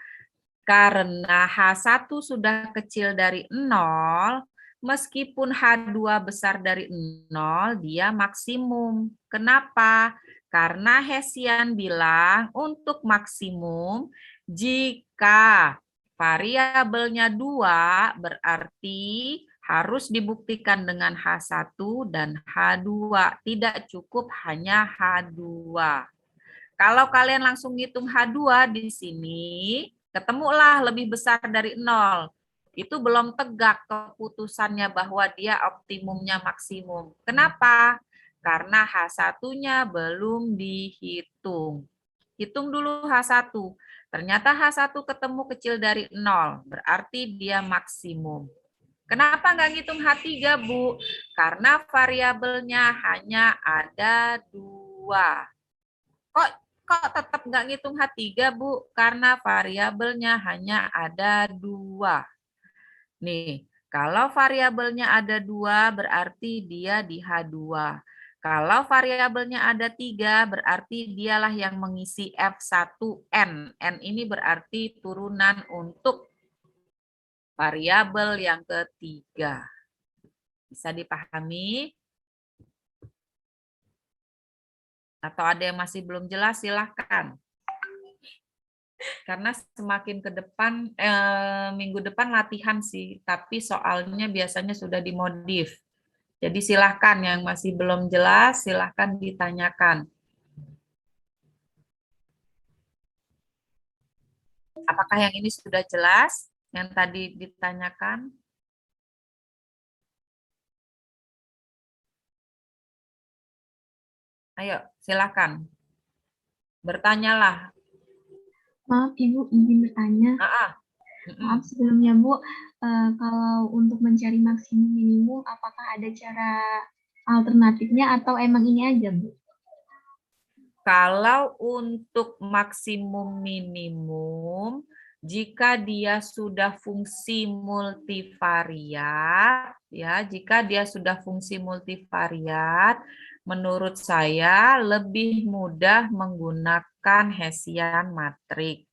karena H1 sudah kecil dari 0, meskipun H2 besar dari 0, dia maksimum. Kenapa? Karena Hessian bilang untuk maksimum, jika variabelnya 2, berarti harus dibuktikan dengan H1 dan H2. Tidak cukup hanya H2. Kalau kalian langsung ngitung H2 di sini, ketemulah lebih besar dari 0. Itu belum tegak keputusannya bahwa dia optimumnya maksimum. Kenapa? Karena H1-nya belum dihitung. Hitung dulu H1. Ternyata H1 ketemu kecil dari 0, berarti dia maksimum. Kenapa nggak ngitung H3, Bu? Karena variabelnya hanya ada 2. Kok tetap nggak ngitung H3, Bu? Karena variabelnya hanya ada 2. Nih, kalau variabelnya ada 2, berarti dia di H2. Kalau variabelnya ada 3, berarti dialah yang mengisi F1N. N ini berarti turunan untuk variabel yang ketiga. Bisa dipahami? Atau ada yang masih belum jelas, silahkan. Karena semakin ke depan, minggu depan latihan sih, tapi soalnya biasanya sudah dimodif. Jadi silahkan yang masih belum jelas, silahkan ditanyakan. Apakah yang ini sudah jelas, yang tadi ditanyakan? Ayo, silahkan. Bertanyalah. Maaf Ibu, izin bertanya. Maaf sebelumnya Bu, kalau untuk mencari maksimum minimum, apakah ada cara alternatifnya atau emang ini aja Bu? Kalau untuk maksimum minimum, jika dia sudah fungsi multivariat, ya, jika dia sudah fungsi multivariat, menurut saya lebih mudah menggunakan Hessian matrik.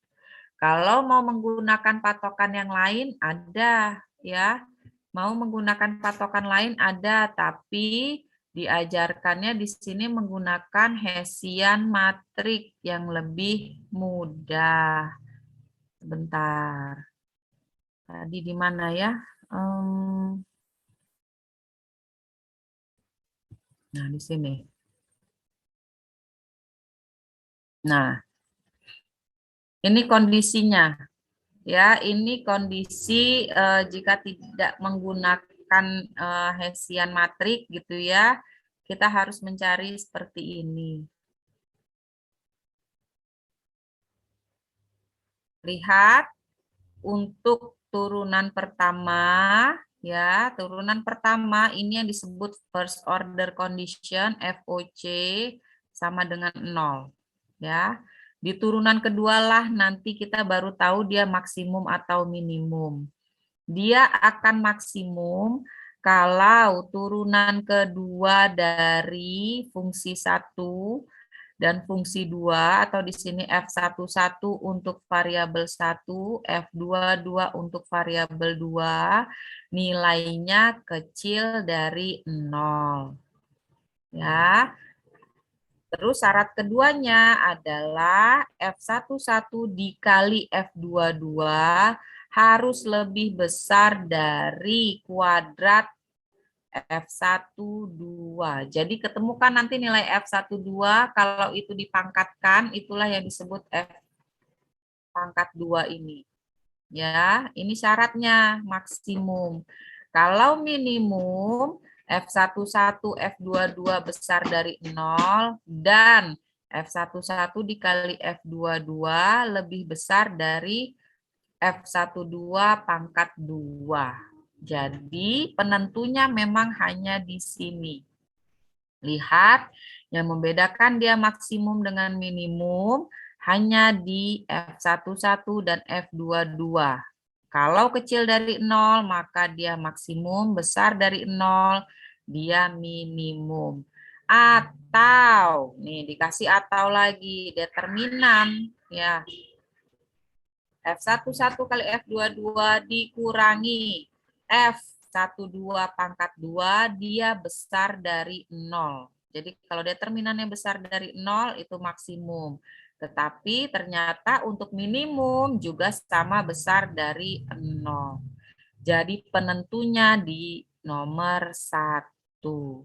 Kalau mau menggunakan patokan yang lain ada, ya. Mau menggunakan patokan lain ada, tapi diajarkannya di sini menggunakan Hessian matrik yang lebih mudah. Sebentar. Tadi di mana ya? Nah, di sini. Nah, ini kondisinya. Ya, ini kondisi jika tidak menggunakan Hessian matrik gitu ya. Kita harus mencari seperti ini. Lihat untuk turunan pertama, ya, turunan pertama ini yang disebut first order condition, FOC sama dengan 0. Ya. Di turunan kedua lah nanti kita baru tahu dia maksimum atau minimum. Dia akan maksimum kalau turunan kedua dari fungsi 1 dan fungsi 2 atau di sini F11 untuk variabel 1, F22 untuk variabel 2, nilainya kecil dari 0. Ya. Terus syarat keduanya adalah F11 dikali F22 harus lebih besar dari kuadrat F12. Jadi ketemukan nanti nilai F12, kalau itu dipangkatkan, itulah yang disebut F pangkat 2 ini. Ya, ini syaratnya maksimum. Kalau minimum, F11, F22 besar dari 0, dan F11 dikali F22 lebih besar dari F12 pangkat 2. Jadi penentunya memang hanya di sini. Lihat, yang membedakan dia maksimum dengan minimum hanya di F11 dan F22. Kalau kecil dari 0, maka dia maksimum, besar dari 0, dia minimum. Atau, nih dikasih atau lagi, determinan, ya. F11 kali F22 dikurangi F12 pangkat 2, dia besar dari 0. Jadi kalau determinannya besar dari 0, itu maksimum. Tetapi ternyata untuk minimum juga sama besar dari 0. Jadi penentunya di nomor 1.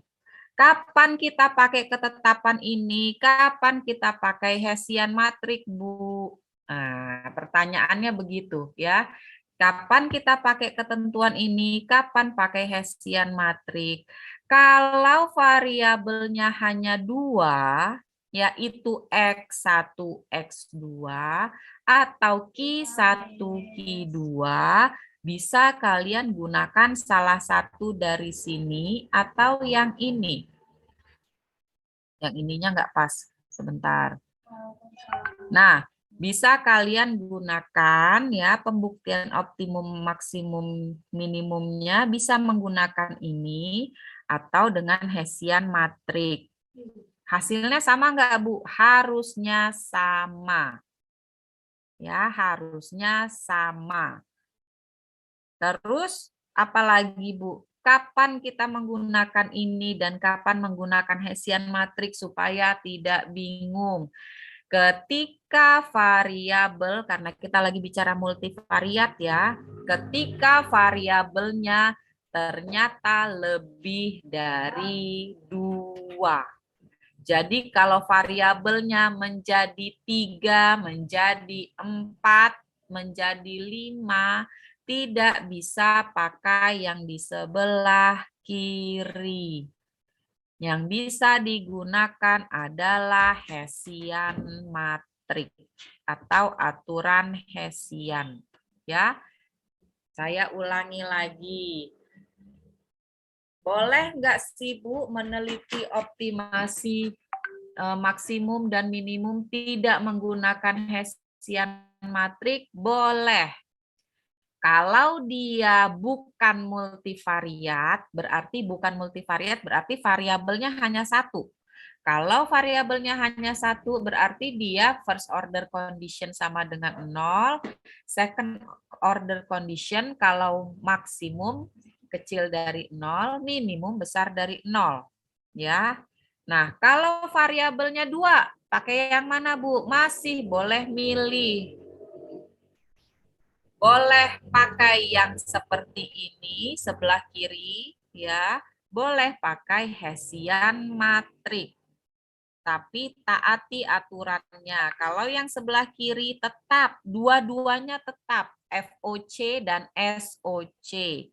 Kapan kita pakai ketetapan ini? Kapan kita pakai Hessian matrik, Bu? Nah, pertanyaannya begitu ya. Kapan kita pakai ketentuan ini? Kapan pakai Hessian matrik? Kalau variabelnya hanya 2, yaitu X1, X2, atau Q1, Q2, bisa kalian gunakan salah satu dari sini atau yang ini. Yang ininya nggak pas. Sebentar. Nah, bisa kalian gunakan ya pembuktian optimum maksimum minimumnya bisa menggunakan ini atau dengan Hessian matrik. Hasilnya sama nggak, Bu? Harusnya sama. Ya, harusnya sama. Terus, apalagi Bu? Kapan kita menggunakan ini dan kapan menggunakan Hessian matrix supaya tidak bingung? Ketika variabel, karena kita lagi bicara multivariat ya, ketika variabelnya ternyata lebih dari 2. Jadi kalau variabelnya menjadi 3, menjadi 4, menjadi 5, tidak bisa pakai yang di sebelah kiri. Yang bisa digunakan adalah Hessian matrik atau aturan Hessian. Ya, saya ulangi lagi. Boleh nggak sih Bu meneliti optimasi maksimum dan minimum tidak menggunakan Hessian matrik? Boleh. Kalau dia bukan multivariat, berarti variabelnya hanya satu. Kalau variabelnya hanya satu, berarti dia first order condition sama dengan 0, second order condition kalau maksimum kecil dari 0, minimum besar dari 0. Ya. Nah, kalau variabelnya 2, pakai yang mana, Bu? Masih boleh milih. Boleh pakai yang seperti ini, sebelah kiri, ya. Boleh pakai Hessian matrik. Tapi taati aturannya. Kalau yang sebelah kiri tetap, dua-duanya tetap FOC dan SOC.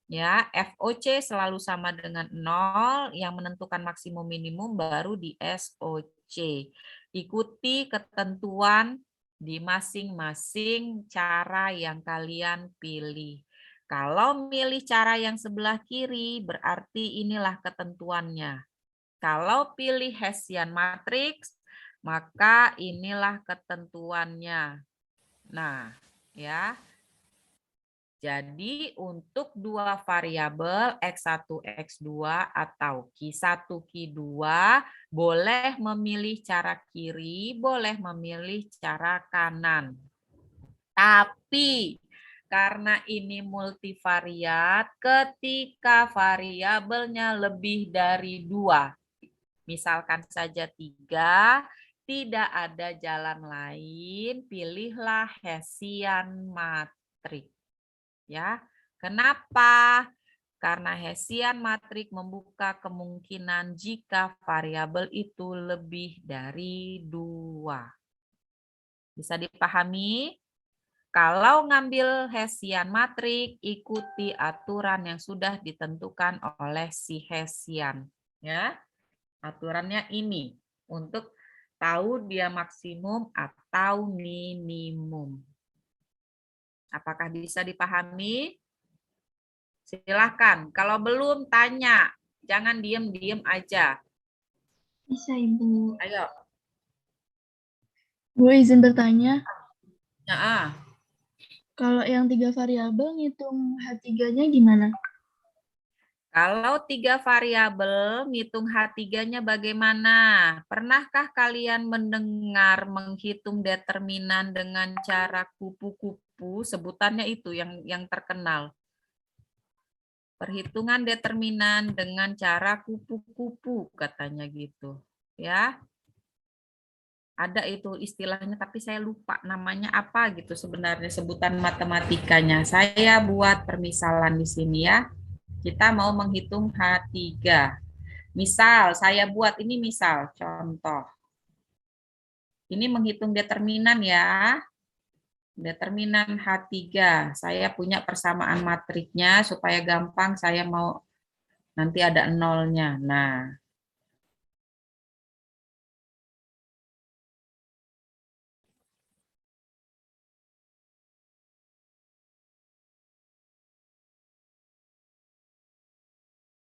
Ya, FOC selalu sama dengan 0, yang menentukan maksimum minimum baru di SOC. Ikuti ketentuan di masing-masing cara yang kalian pilih. Kalau milih cara yang sebelah kiri, berarti inilah ketentuannya. Kalau pilih Hessian matrix, maka inilah ketentuannya. Nah, ya. Jadi untuk dua variabel X1, X2 atau Q1, Q2 boleh memilih cara kiri, boleh memilih cara kanan. Tapi karena ini multivariat, ketika variabelnya lebih dari 2, misalkan saja 3, tidak ada jalan lain, pilihlah Hessian matrik. Ya, kenapa? Karena Hessian matrik membuka kemungkinan jika variabel itu lebih dari 2. Bisa dipahami? Kalau ngambil Hessian matrik, ikuti aturan yang sudah ditentukan oleh si Hessian. Ya, aturannya ini untuk tahu dia maksimum atau minimum. Apakah bisa dipahami? Silahkan. Kalau belum, tanya. Jangan diem-diem aja. Bisa, Ibu. Ayo. Bu, izin bertanya. Nah, Kalau yang 3 variabel, ngitung H3-nya gimana? kalau 3 variabel, ngitung H3-nya bagaimana? Pernahkah kalian mendengar menghitung determinan dengan cara kupu-kupu? Sebutannya itu yang terkenal. Perhitungan determinan dengan cara kupu-kupu, katanya gitu. Ya, ada itu istilahnya, tapi saya lupa namanya apa gitu sebenarnya sebutan matematikanya. Saya buat permisalan di sini ya. Kita mau menghitung H3. Misal, saya buat ini misal, contoh. Ini menghitung determinan ya. Determinan H3. Saya punya persamaan matriknya supaya gampang saya mau nanti ada nolnya.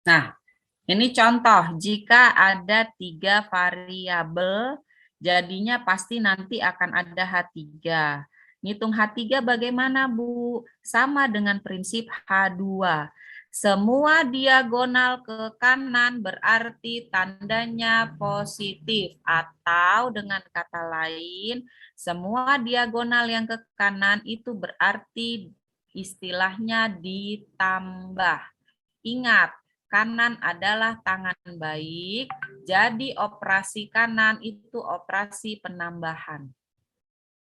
Nah, ini contoh, jika ada 3 variabel, jadinya pasti nanti akan ada H3. Ngitung H3 bagaimana, Bu? Sama dengan prinsip H2. Semua diagonal ke kanan berarti tandanya positif. Atau dengan kata lain, semua diagonal yang ke kanan itu berarti istilahnya ditambah. Ingat, kanan adalah tangan baik, jadi operasi kanan itu operasi penambahan.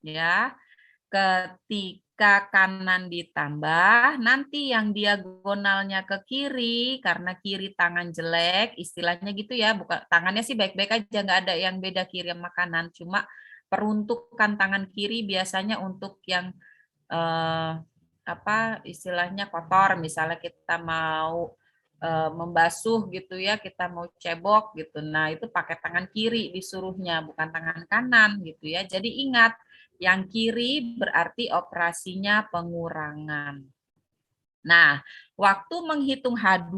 Ya, ketika kanan ditambah, nanti yang diagonalnya ke kiri, karena kiri tangan jelek, istilahnya gitu ya, bukan tangannya sih baik-baik aja, nggak ada yang beda kiri sama kanan, cuma peruntukan tangan kiri biasanya untuk yang apa istilahnya kotor, misalnya kita mau membasuh gitu ya, kita mau cebok gitu. Nah, itu pakai tangan kiri disuruhnya, bukan tangan kanan gitu ya. Jadi ingat, yang kiri berarti operasinya pengurangan. Nah, waktu menghitung H2,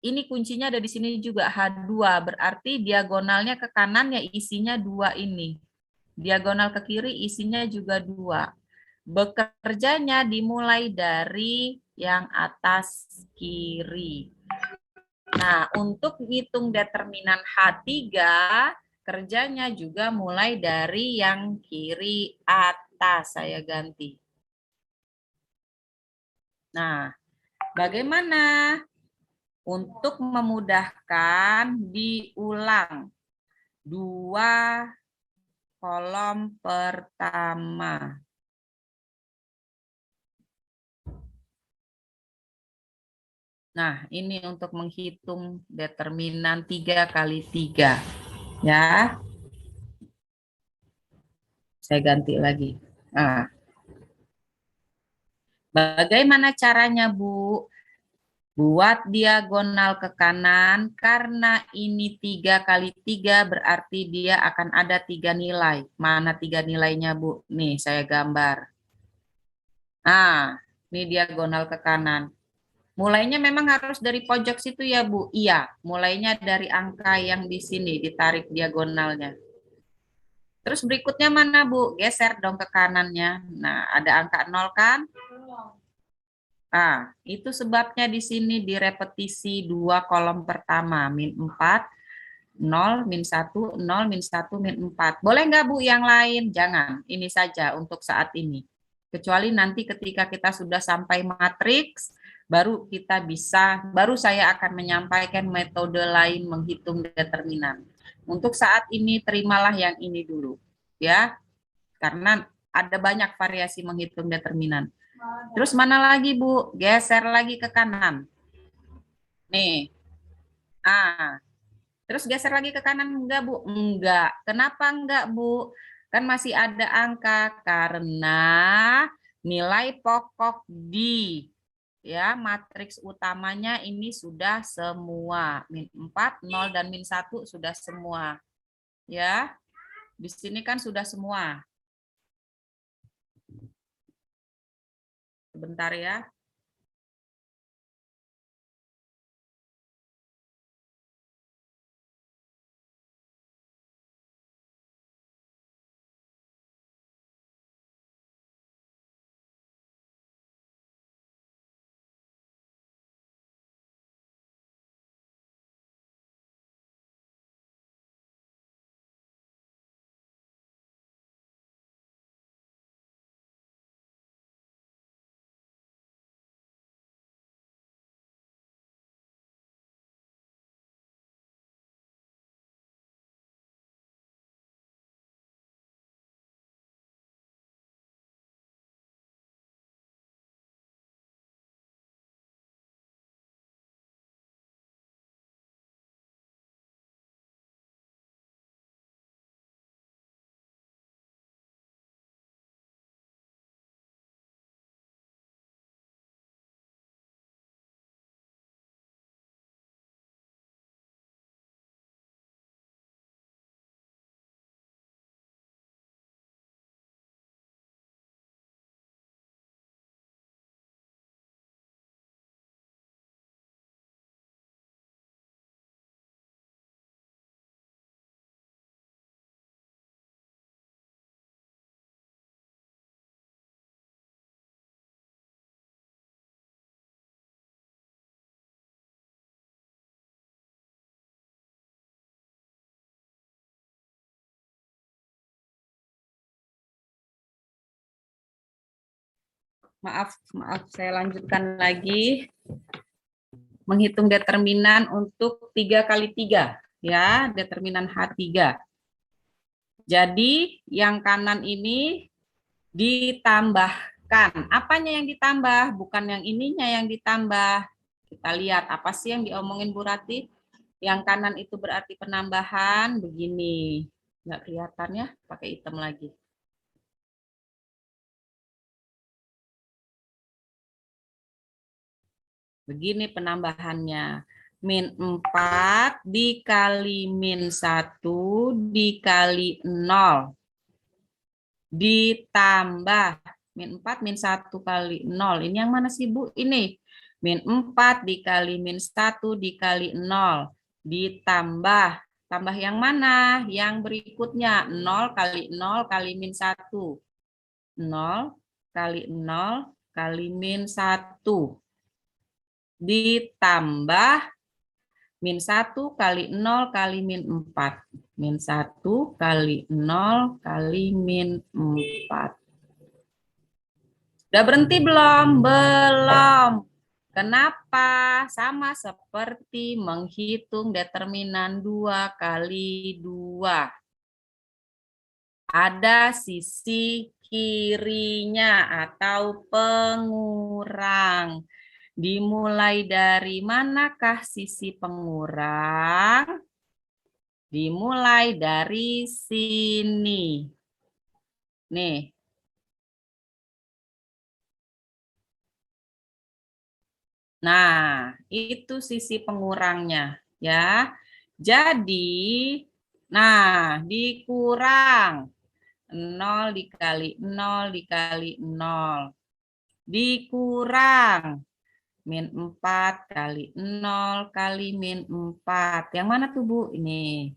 ini kuncinya ada di sini juga, H2 berarti diagonalnya ke kanan ya isinya 2 ini. Diagonal ke kiri isinya juga 2. Bekerjanya dimulai dari yang atas kiri. Nah, untuk hitung determinan H3, kerjanya juga mulai dari yang kiri atas. Saya ganti. Nah, bagaimana? Untuk memudahkan, diulang 2 kolom pertama. Nah, ini untuk menghitung determinan 3 kali 3. Ya. Saya ganti lagi. Nah. Bagaimana caranya, Bu? Buat diagonal ke kanan, karena ini 3 kali 3 berarti dia akan ada 3 nilai. Mana 3 nilainya, Bu? Nih, saya gambar. Nah, ini diagonal ke kanan. Mulainya memang harus dari pojok situ ya, Bu? Iya, mulainya dari angka yang di sini, ditarik diagonalnya. Terus berikutnya mana, Bu? Geser dong ke kanannya. Nah, ada angka 0 kan? Nah, itu sebabnya di sini di repetisi 2 kolom pertama, min 4, 0, min 1, 0, min 1, min 4. Boleh nggak, Bu, yang lain? Jangan, ini saja untuk saat ini. Kecuali nanti ketika kita sudah sampai matriks, baru saya akan menyampaikan metode lain menghitung determinan. Untuk saat ini, terimalah yang ini dulu. Ya, karena ada banyak variasi menghitung determinan. Terus mana lagi, Bu? Geser lagi ke kanan. Nih. Terus geser lagi ke kanan enggak, Bu? Enggak. Kenapa enggak, Bu? Kan masih ada angka karena nilai pokok di matriks utamanya ini sudah semua. Min 4, 0 dan min 1 sudah semua. Ya. Di sini kan sudah semua. Sebentar ya. Maaf, saya lanjutkan lagi. Menghitung determinan untuk 3 kali 3, ya, determinan H3. Jadi, yang kanan ini ditambahkan. Apanya yang ditambah? Bukan yang ininya yang ditambah. Kita lihat, apa sih yang diomongin Bu Rati? Yang kanan itu berarti penambahan, begini. Nggak kelihatan ya, pakai hitam lagi. Begini penambahannya. Min 4 dikali min 1 dikali 0. Ditambah. Min 4, min 1 kali 0. Ini yang mana sih, Bu? Ini. Min 4 dikali min 1 dikali 0. Ditambah. Tambah yang mana? Yang berikutnya. 0 kali 0 kali min 1. 0 kali 0 kali min 1. Ditambah min 1 kali 0 kali min 4. Min 1 kali 0 kali min 4. Udah berhenti belum? Belum. Kenapa? Sama seperti menghitung determinan 2 kali 2. Ada sisi kirinya atau pengurang. Dimulai dari manakah sisi pengurang? Dimulai dari sini. Nih. Nah, itu sisi pengurangnya, ya. Jadi, nah, dikurang 0 dikali 0 dikali 0. Dikurang min 4 kali 0 kali min 4. Yang mana tuh, Bu? Ini.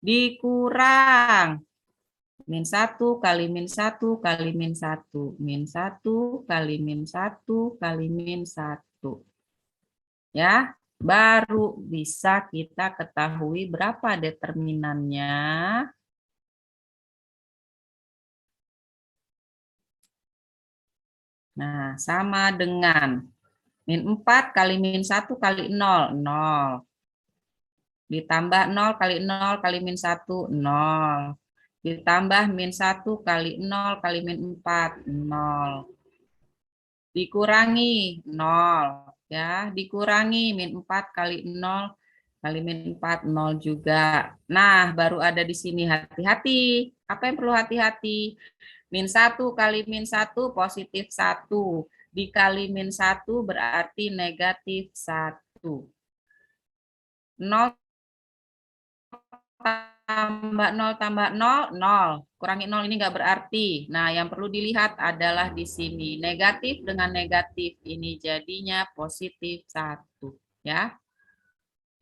Dikurang Min 1 kali min 1 kali min 1. Min 1 kali min 1 kali min 1. Ya, baru bisa kita ketahui berapa determinannya. Nah, sama dengan min 4 kali min 1 kali 0, 0. Ditambah 0 kali 0 kali min 1, 0. Ditambah min 1 kali 0 kali min 4, 0. Dikurangi 0. Ya, dikurangi min 4 kali 0 kali min 4, 0 juga. Nah, baru ada di sini hati-hati. Apa yang perlu hati-hati? Min 1 kali min 1 positif 1. Dikali min 1 berarti negatif 1. 0 tambah 0, 0. Kurangi 0 ini nggak berarti. Nah, yang perlu dilihat adalah di sini. Negatif dengan negatif ini jadinya positif 1. Ya.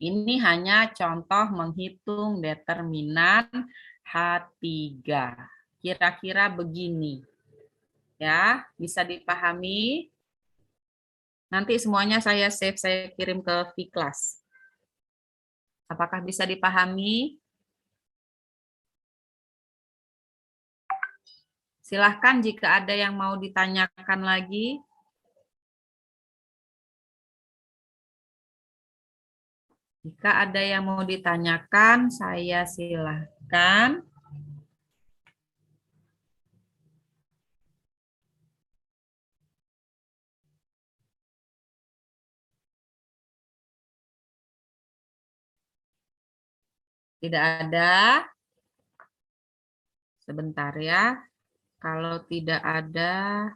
Ini hanya contoh menghitung determinan H3. Kira-kira begini. Ya, bisa dipahami. Nanti semuanya saya save, saya kirim ke V-Class. Apakah bisa dipahami? Silahkan jika ada yang mau ditanyakan lagi. Jika ada yang mau ditanyakan, saya silahkan. Tidak ada? Sebentar ya. Kalau tidak ada,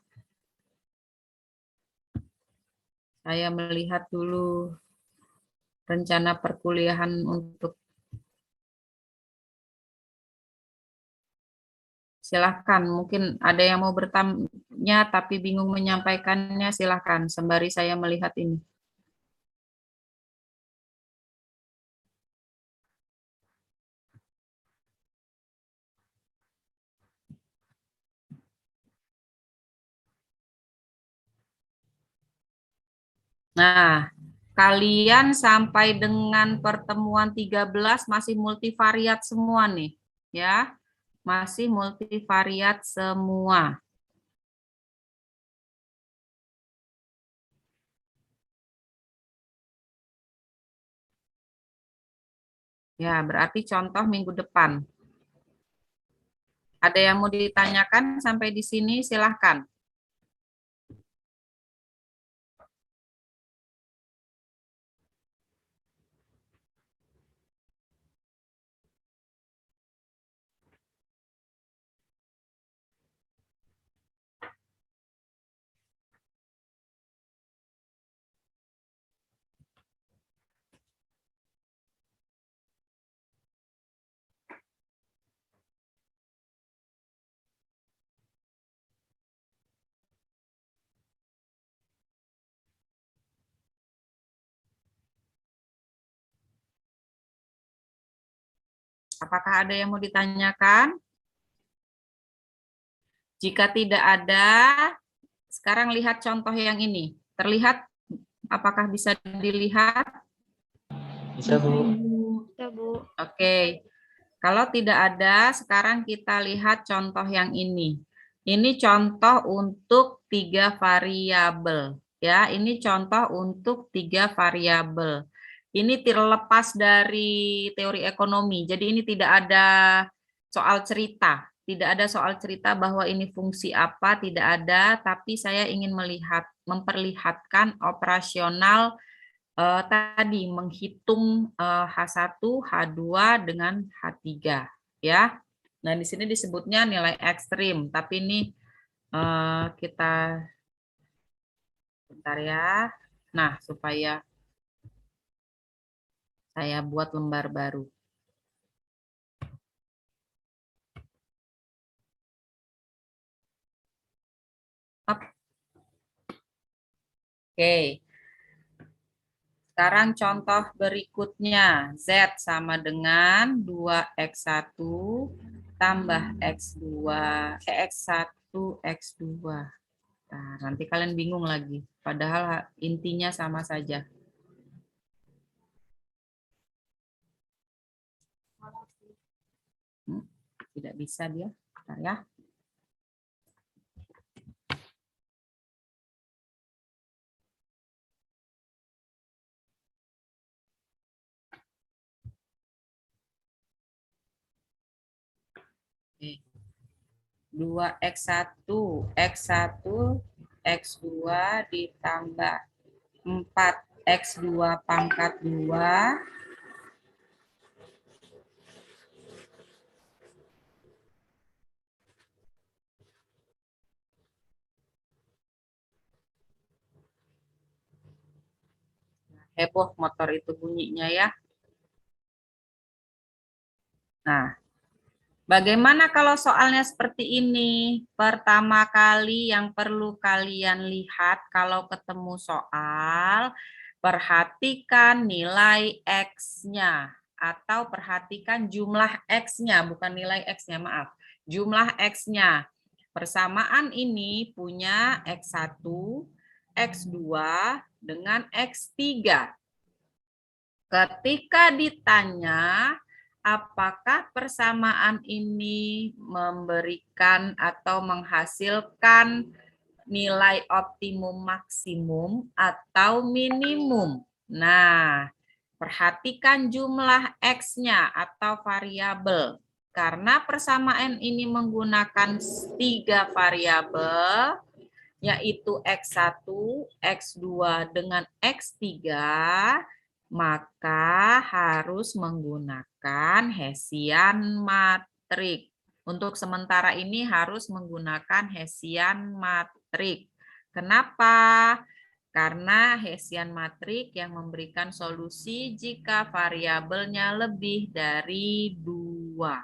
saya melihat dulu rencana perkuliahan untuk. Silahkan, mungkin ada yang mau bertanya tapi bingung menyampaikannya, silahkan sembari saya melihat ini. Nah, kalian sampai dengan pertemuan 13 masih multivariat semua nih, ya. Masih multivariat semua. Ya, berarti contoh minggu depan. Ada yang mau ditanyakan sampai di sini, silahkan. Apakah ada yang mau ditanyakan? Jika tidak ada, sekarang lihat contoh yang ini. Terlihat? Apakah bisa dilihat? Bisa, Bu. Ya, Bu. Oke. Kalau tidak ada, sekarang kita lihat contoh yang ini. Ini contoh untuk 3 variabel. Ya, ini contoh untuk 3 variabel. Ini terlepas dari teori ekonomi. Jadi ini tidak ada soal cerita. Tidak ada soal cerita bahwa ini fungsi apa, tidak ada. Tapi saya ingin memperlihatkan operasional tadi menghitung H1, H2 dengan H3 ya. Nah, di sini disebutnya nilai ekstrim, tapi ini kita bentar ya. Nah, supaya saya buat lembar baru. Oke. Sekarang contoh berikutnya. Z sama dengan 2X1 tambah X2, X1, X2. Nah, nanti kalian bingung lagi. Padahal intinya sama saja. Tidak bisa dia. Bentar ya. Oke. 2X1, X1, X2 ditambah 4X2 pangkat 2. Heboh motor itu bunyinya ya. Nah, bagaimana kalau soalnya seperti ini? Pertama kali yang perlu kalian lihat kalau ketemu soal, perhatikan nilai X-nya. Atau perhatikan jumlah X-nya, bukan nilai X-nya, maaf. Jumlah X-nya. Persamaan ini punya X1, X2 dengan X3. Ketika ditanya, apakah persamaan ini memberikan atau menghasilkan nilai optimum maksimum atau minimum? Nah, perhatikan jumlah X-nya atau variabel. Karena persamaan ini menggunakan 3 variabel, yaitu X1, X2 dengan X3, maka harus menggunakan Hessian matrik. Untuk sementara ini harus menggunakan Hessian matrik. Kenapa? Karena Hessian matrik yang memberikan solusi jika variabelnya lebih dari 2.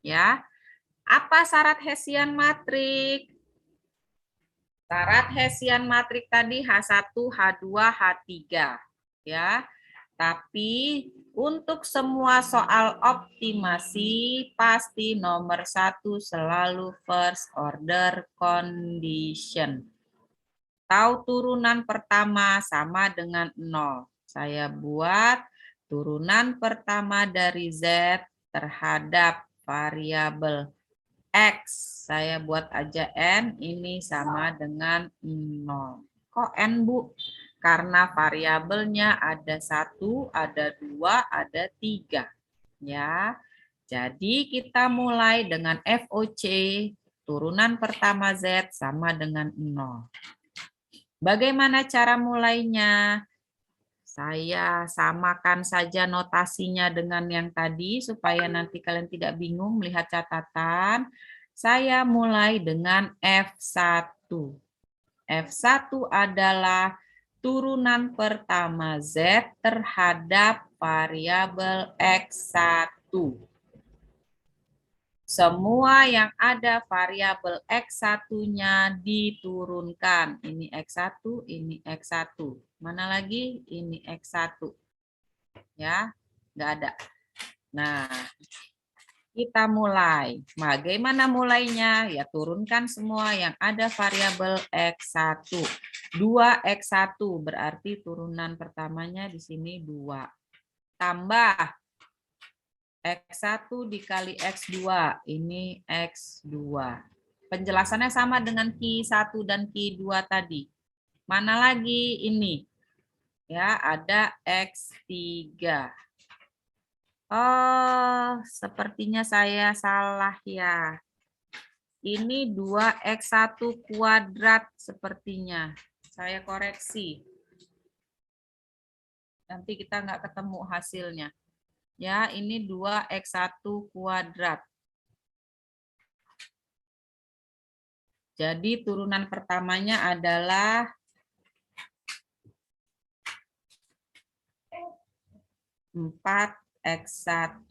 Ya. Apa syarat Hessian matrik? Syarat Hessian matrik tadi H1, H2, H3. Ya. Tapi untuk semua soal optimasi pasti nomor 1 selalu first order condition. Tahu turunan pertama sama dengan 0. Saya buat turunan pertama dari Z terhadap variabel X. Saya buat aja N, ini sama dengan 0. Kok N, Bu? Karena variabelnya ada 1, ada 2, ada 3. Ya. Jadi kita mulai dengan FOC, turunan pertama Z sama dengan 0. Bagaimana cara mulainya? Saya samakan saja notasinya dengan yang tadi supaya nanti kalian tidak bingung melihat catatan. Saya mulai dengan F1. F1 adalah turunan pertama Z terhadap variabel X1. Semua yang ada variabel X1-nya diturunkan. Ini X1, ini X1. Mana lagi? Ini X1. Ya, nggak ada. Nah, kita mulai. Bagaimana mulainya? Ya, turunkan semua yang ada variabel X1. 2X1 berarti turunan pertamanya di sini 2. Tambah X1 dikali X2, ini X2. Penjelasannya sama dengan Q1 dan Q2 tadi. Mana lagi ini? Ya, ada X3. Oh, sepertinya saya salah ya. Ini 2X1 kuadrat sepertinya. Saya koreksi. Nanti kita nggak ketemu hasilnya. Ya, ini 2X1 kuadrat. Jadi turunan pertamanya adalah 4X1.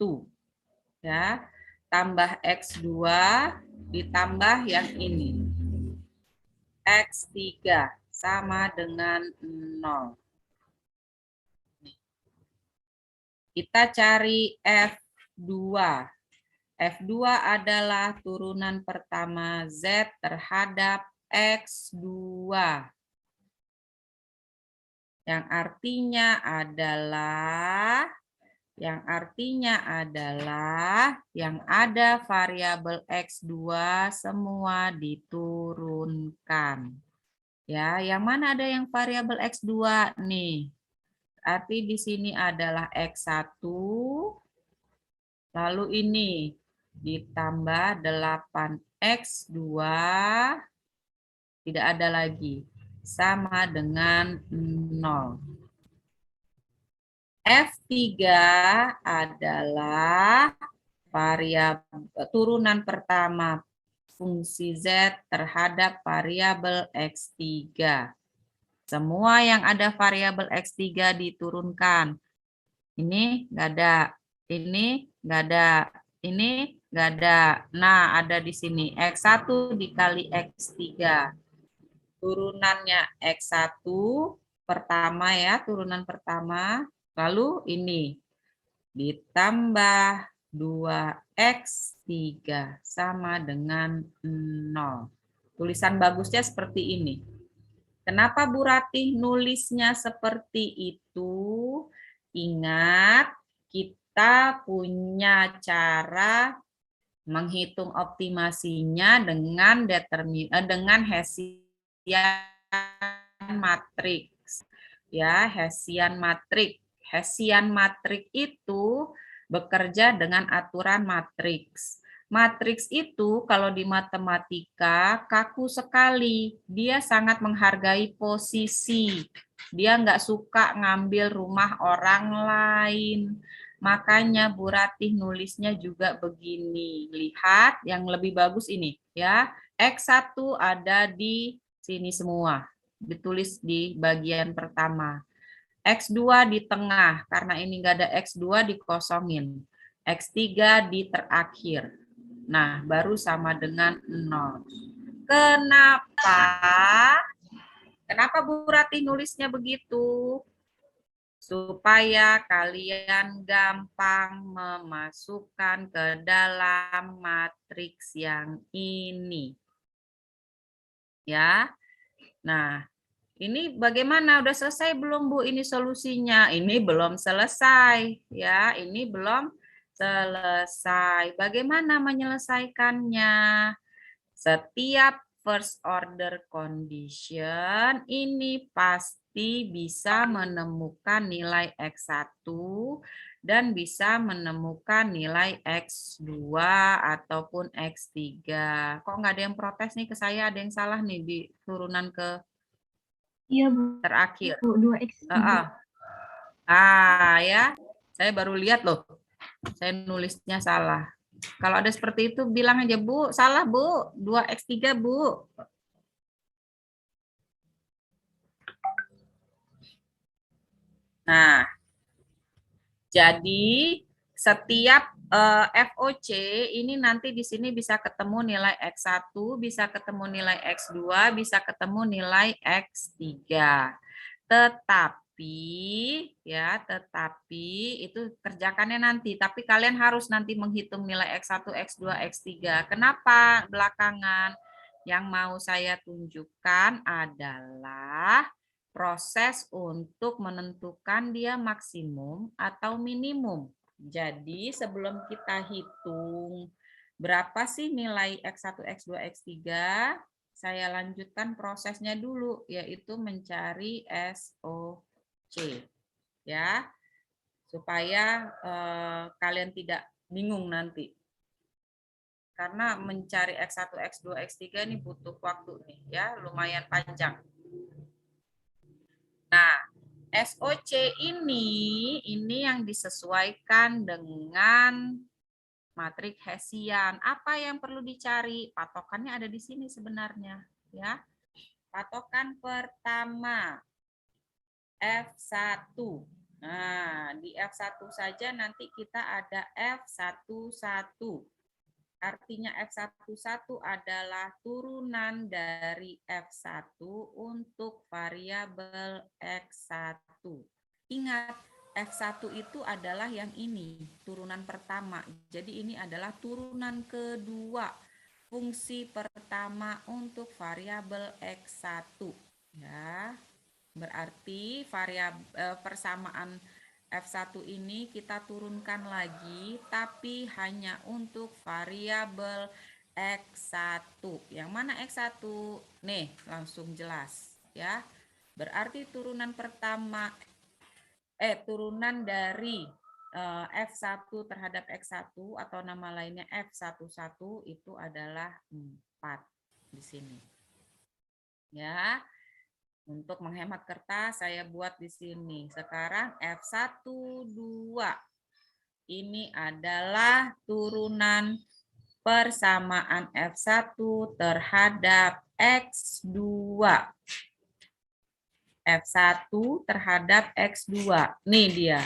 Ya, tambah X2 ditambah yang ini. X3 sama dengan 0. Kita cari F2. F2 adalah turunan pertama Z terhadap X2. Yang artinya adalah yang ada variabel X2 semua diturunkan. Ya, yang mana ada yang variabel X2 nih? Arti di sini adalah X1, lalu ini ditambah 8X2, tidak ada lagi, sama dengan 0. F3 adalah variabel turunan pertama fungsi Z terhadap variabel X3. Semua yang ada variabel X3 diturunkan. Ini nggak ada, ini nggak ada, ini nggak ada. Nah, ada di sini X1 dikali X3. Turunannya X1 pertama ya, turunan pertama. Lalu ini ditambah 2X3 sama dengan 0. Tulisan bagusnya seperti ini. Kenapa Bu Ratih nulisnya seperti itu? Ingat, kita punya cara menghitung optimasinya dengan dengan Hessian matriks. Ya, Hessian matriks. Hessian matriks itu bekerja dengan aturan matriks. Matriks itu kalau di matematika kaku sekali. Dia sangat menghargai posisi. Dia nggak suka ngambil rumah orang lain. Makanya Bu Ratih nulisnya juga begini. Lihat yang lebih bagus ini ya. X1 ada di sini semua. Ditulis di bagian pertama. X2 di tengah, karena ini nggak ada X2 dikosongin. X3 di terakhir. Nah, baru sama dengan 0. Kenapa? Kenapa Bu Ratih nulisnya begitu? Supaya kalian gampang memasukkan ke dalam matriks yang ini. Ya. Nah, ini bagaimana? Udah selesai belum Bu ini solusinya? Ini belum selesai ya, ini belum selesai. Bagaimana menyelesaikannya? Setiap first order condition ini pasti bisa menemukan nilai X1 dan bisa menemukan nilai X2 ataupun X3. Kok nggak ada yang protes nih ke saya? Ada yang salah nih di turunan ke Iya, Bu. terakhir. 2X. Ya. Saya baru lihat loh. Saya nulisnya salah. Kalau ada seperti itu bilang aja, Bu. Salah, Bu. 2X3, Bu. Nah, jadi setiap FOC ini nanti di sini bisa ketemu nilai X1, bisa ketemu nilai X2, bisa ketemu nilai X3. Tetapi itu kerjakannya nanti, tapi kalian harus nanti menghitung nilai X1, X2, X3. Kenapa belakangan? Yang mau saya tunjukkan adalah proses untuk menentukan dia maksimum atau minimum. Jadi sebelum kita hitung berapa sih nilai X1, X2, X3, saya lanjutkan prosesnya dulu, yaitu mencari SOC. Ya, supaya kalian tidak bingung nanti. Karena mencari X1, X2, X3 ini butuh waktu nih, ya, lumayan panjang. Nah, SOC ini yang disesuaikan dengan matriks Hessian. Apa yang perlu dicari? Patokannya ada di sini sebenarnya, ya. Patokan pertama F1. Nah, di F1 saja nanti kita ada F11. Artinya F11 adalah turunan dari F1 untuk variabel X1. Ingat, F1 itu adalah yang ini, turunan pertama. Jadi ini adalah turunan kedua fungsi pertama untuk variabel X1. Ya, berarti persamaan F1 ini kita turunkan lagi, tapi hanya untuk variabel X1. Yang mana X1? Nih, langsung jelas ya. Berarti turunan pertama turunan dari F1 terhadap X1 atau nama lainnya F11 itu adalah 4 di sini. Ya. Untuk menghemat kertas saya buat di sini. Sekarang F12. Ini adalah turunan persamaan F1 terhadap X2. F1 terhadap X2. Nih dia.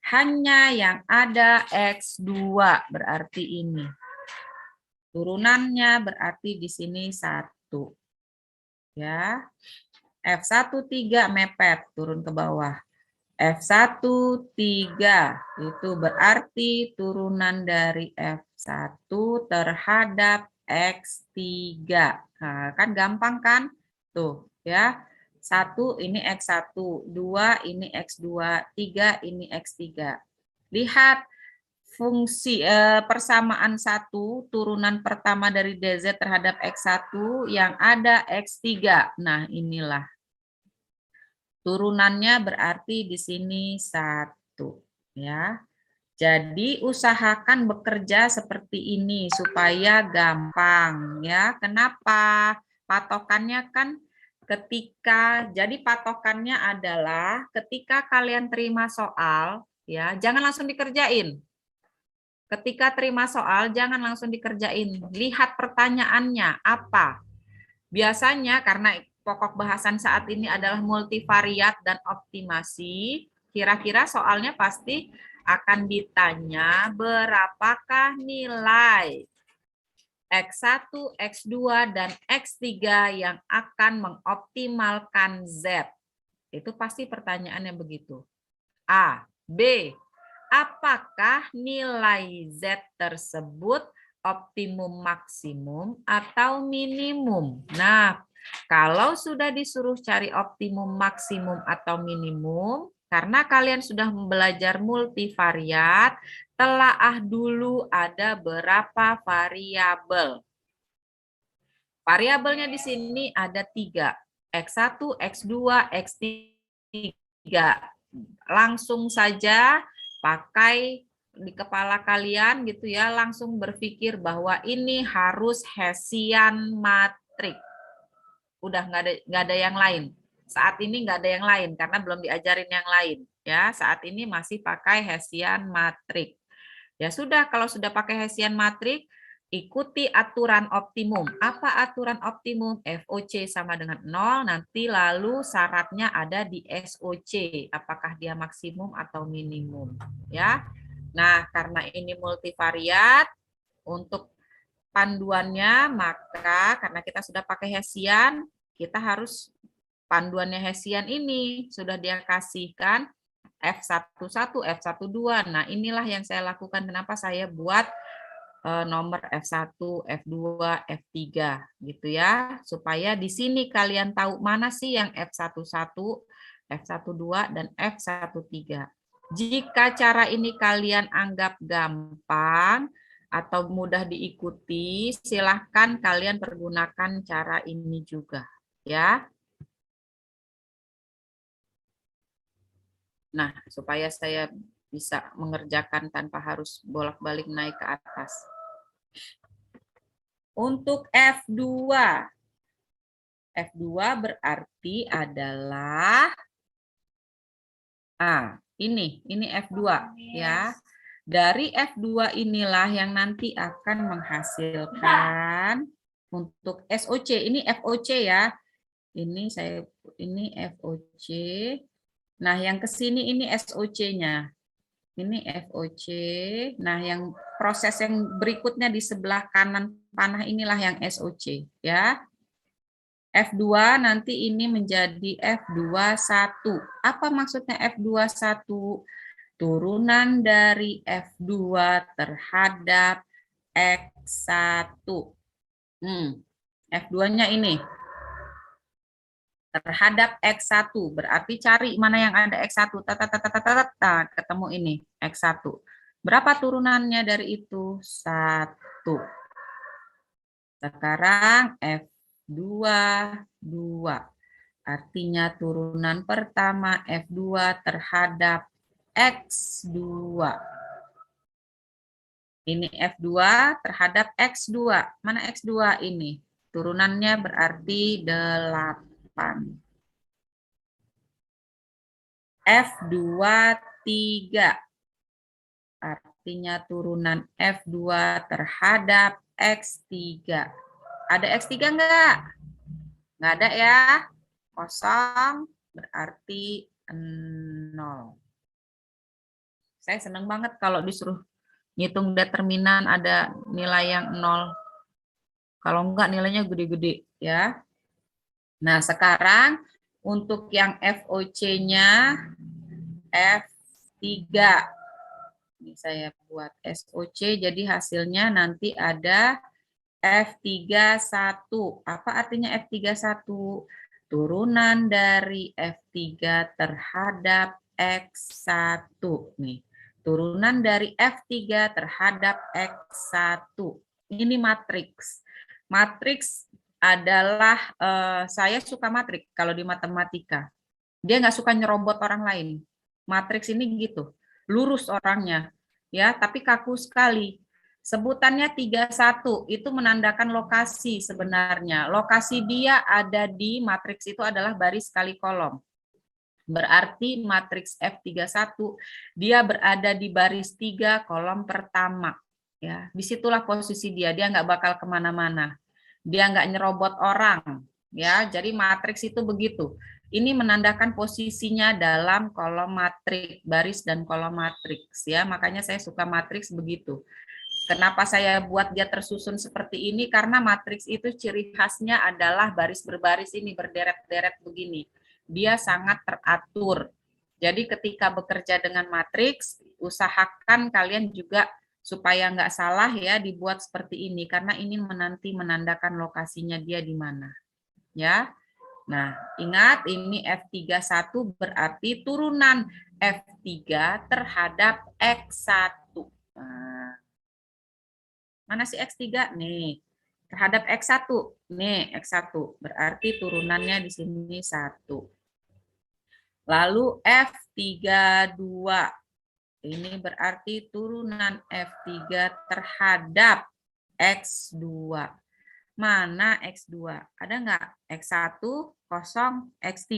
Hanya yang ada X2 berarti ini. Turunannya berarti di sini 1. Ya. F13 mepet turun ke bawah. F13 itu berarti turunan dari F1 terhadap X3. Nah, kan gampang kan? Tuh, ya. 1 ini X1, 2 ini X2, 3 ini X3. Lihat fungsi persamaan 1 turunan pertama dari DZ terhadap X1 yang ada X3. Nah, inilah. Turunannya berarti di sini 1, ya. Jadi usahakan bekerja seperti ini supaya gampang, ya. Kenapa? Patokannya kan jadi patokannya adalah ketika kalian terima soal, ya, jangan langsung dikerjain. Ketika terima soal, jangan langsung dikerjain. Lihat pertanyaannya apa. Biasanya karena pokok bahasan saat ini adalah multivariat dan optimasi, kira-kira soalnya pasti akan ditanya berapakah nilai X1, X2, dan X3 yang akan mengoptimalkan Z. Itu pasti pertanyaannya begitu. A. B. Apakah nilai Z tersebut optimum maksimum atau minimum? Nah, kalau sudah disuruh cari optimum maksimum atau minimum, karena kalian sudah belajar multivariat, telaah dulu ada berapa variabel. Variabelnya di sini ada 3, X1, X2, X3. Langsung saja pakai di kepala kalian gitu ya, langsung berpikir bahwa ini harus Hessian matrik. Udah nggak ada yang lain. Saat ini nggak ada yang lain karena belum diajarin yang lain ya. Saat ini masih pakai Hessian matrik. Ya sudah, kalau sudah pakai Hessian matrik, ikuti aturan optimum. Apa aturan optimum? FOC sama dengan 0, nanti lalu syaratnya ada di SOC. Apakah dia maksimum atau minimum. Ya. Nah, karena ini multivariat, untuk panduannya, maka karena kita sudah pakai Hessian, kita harus panduannya Hessian ini sudah dia kasihkan F11, F12. Nah, inilah yang saya lakukan. Kenapa saya buat nomor F1, F2, F3 gitu ya. Supaya di sini kalian tahu mana sih yang F11, F12, dan F13. Jika cara ini kalian anggap gampang atau mudah diikuti, silahkan kalian pergunakan cara ini juga ya. Nah, supaya saya bisa mengerjakan tanpa harus bolak-balik naik ke atas. Untuk F2. F2 berarti adalah ini F2 ya. Dari F2 inilah yang nanti akan menghasilkan untuk SOC. Ini FOC ya. Ini FOC. Nah, yang ke sini ini SOC-nya. Ini FOC. Nah, yang proses yang berikutnya di sebelah kanan panah inilah yang SOC, ya. F2 nanti ini menjadi F21. Apa maksudnya F21? Turunan dari F2 terhadap X1. F2-nya ini. Terhadap X1. Berarti cari mana yang ada X1. Ketemu ini, X1. Berapa turunannya dari itu? 1. Sekarang F2, 2. Artinya turunan pertama F2 terhadap X2. Ini F2 terhadap X2. Mana X2 ini? Turunannya berarti 8. F2, 3. Artinya turunan F2 terhadap X3. Ada X3 enggak? Enggak ada ya. Kosong berarti 0. Saya senang banget kalau disuruh ngitung determinan ada nilai yang 0. Kalau enggak nilainya gede-gede ya. Nah, sekarang untuk yang FOC-nya F3. Ini saya buat SOC, jadi hasilnya nanti ada F31. Apa artinya F31? Turunan dari F3 terhadap X1. Nih, turunan dari F3 terhadap X1. Ini matriks. Matriks adalah, saya suka matriks kalau di matematika. Dia nggak suka nyerobot orang lain. Matriks ini gitu, lurus orangnya, ya, tapi kaku sekali. Sebutannya 31, itu menandakan lokasi sebenarnya. Lokasi dia ada di matriks itu adalah baris kali kolom. Berarti matriks F31, dia berada di baris 3 kolom pertama. Ya, disitulah posisi dia nggak bakal kemana-mana. Dia nggak nyerobot orang. Ya, jadi matriks itu begitu. Ini menandakan posisinya dalam kolom matriks, baris dan kolom matriks ya. Makanya saya suka matriks begitu. Kenapa saya buat dia tersusun seperti ini? Karena matriks itu ciri khasnya adalah baris berbaris ini berderet-deret begini. Dia sangat teratur. Jadi ketika bekerja dengan matriks, usahakan kalian juga supaya nggak salah ya dibuat seperti ini karena ini nanti menandakan lokasinya dia di mana. Ya. Nah, ingat ini F31 berarti turunan F3 terhadap X1. Nah, mana si X3? Nih, terhadap X1. Nih, X1. Berarti turunannya di sini 1. Lalu F32. Ini berarti turunan F3 terhadap X2. Mana X2? Ada nggak? X1, kosong, X3.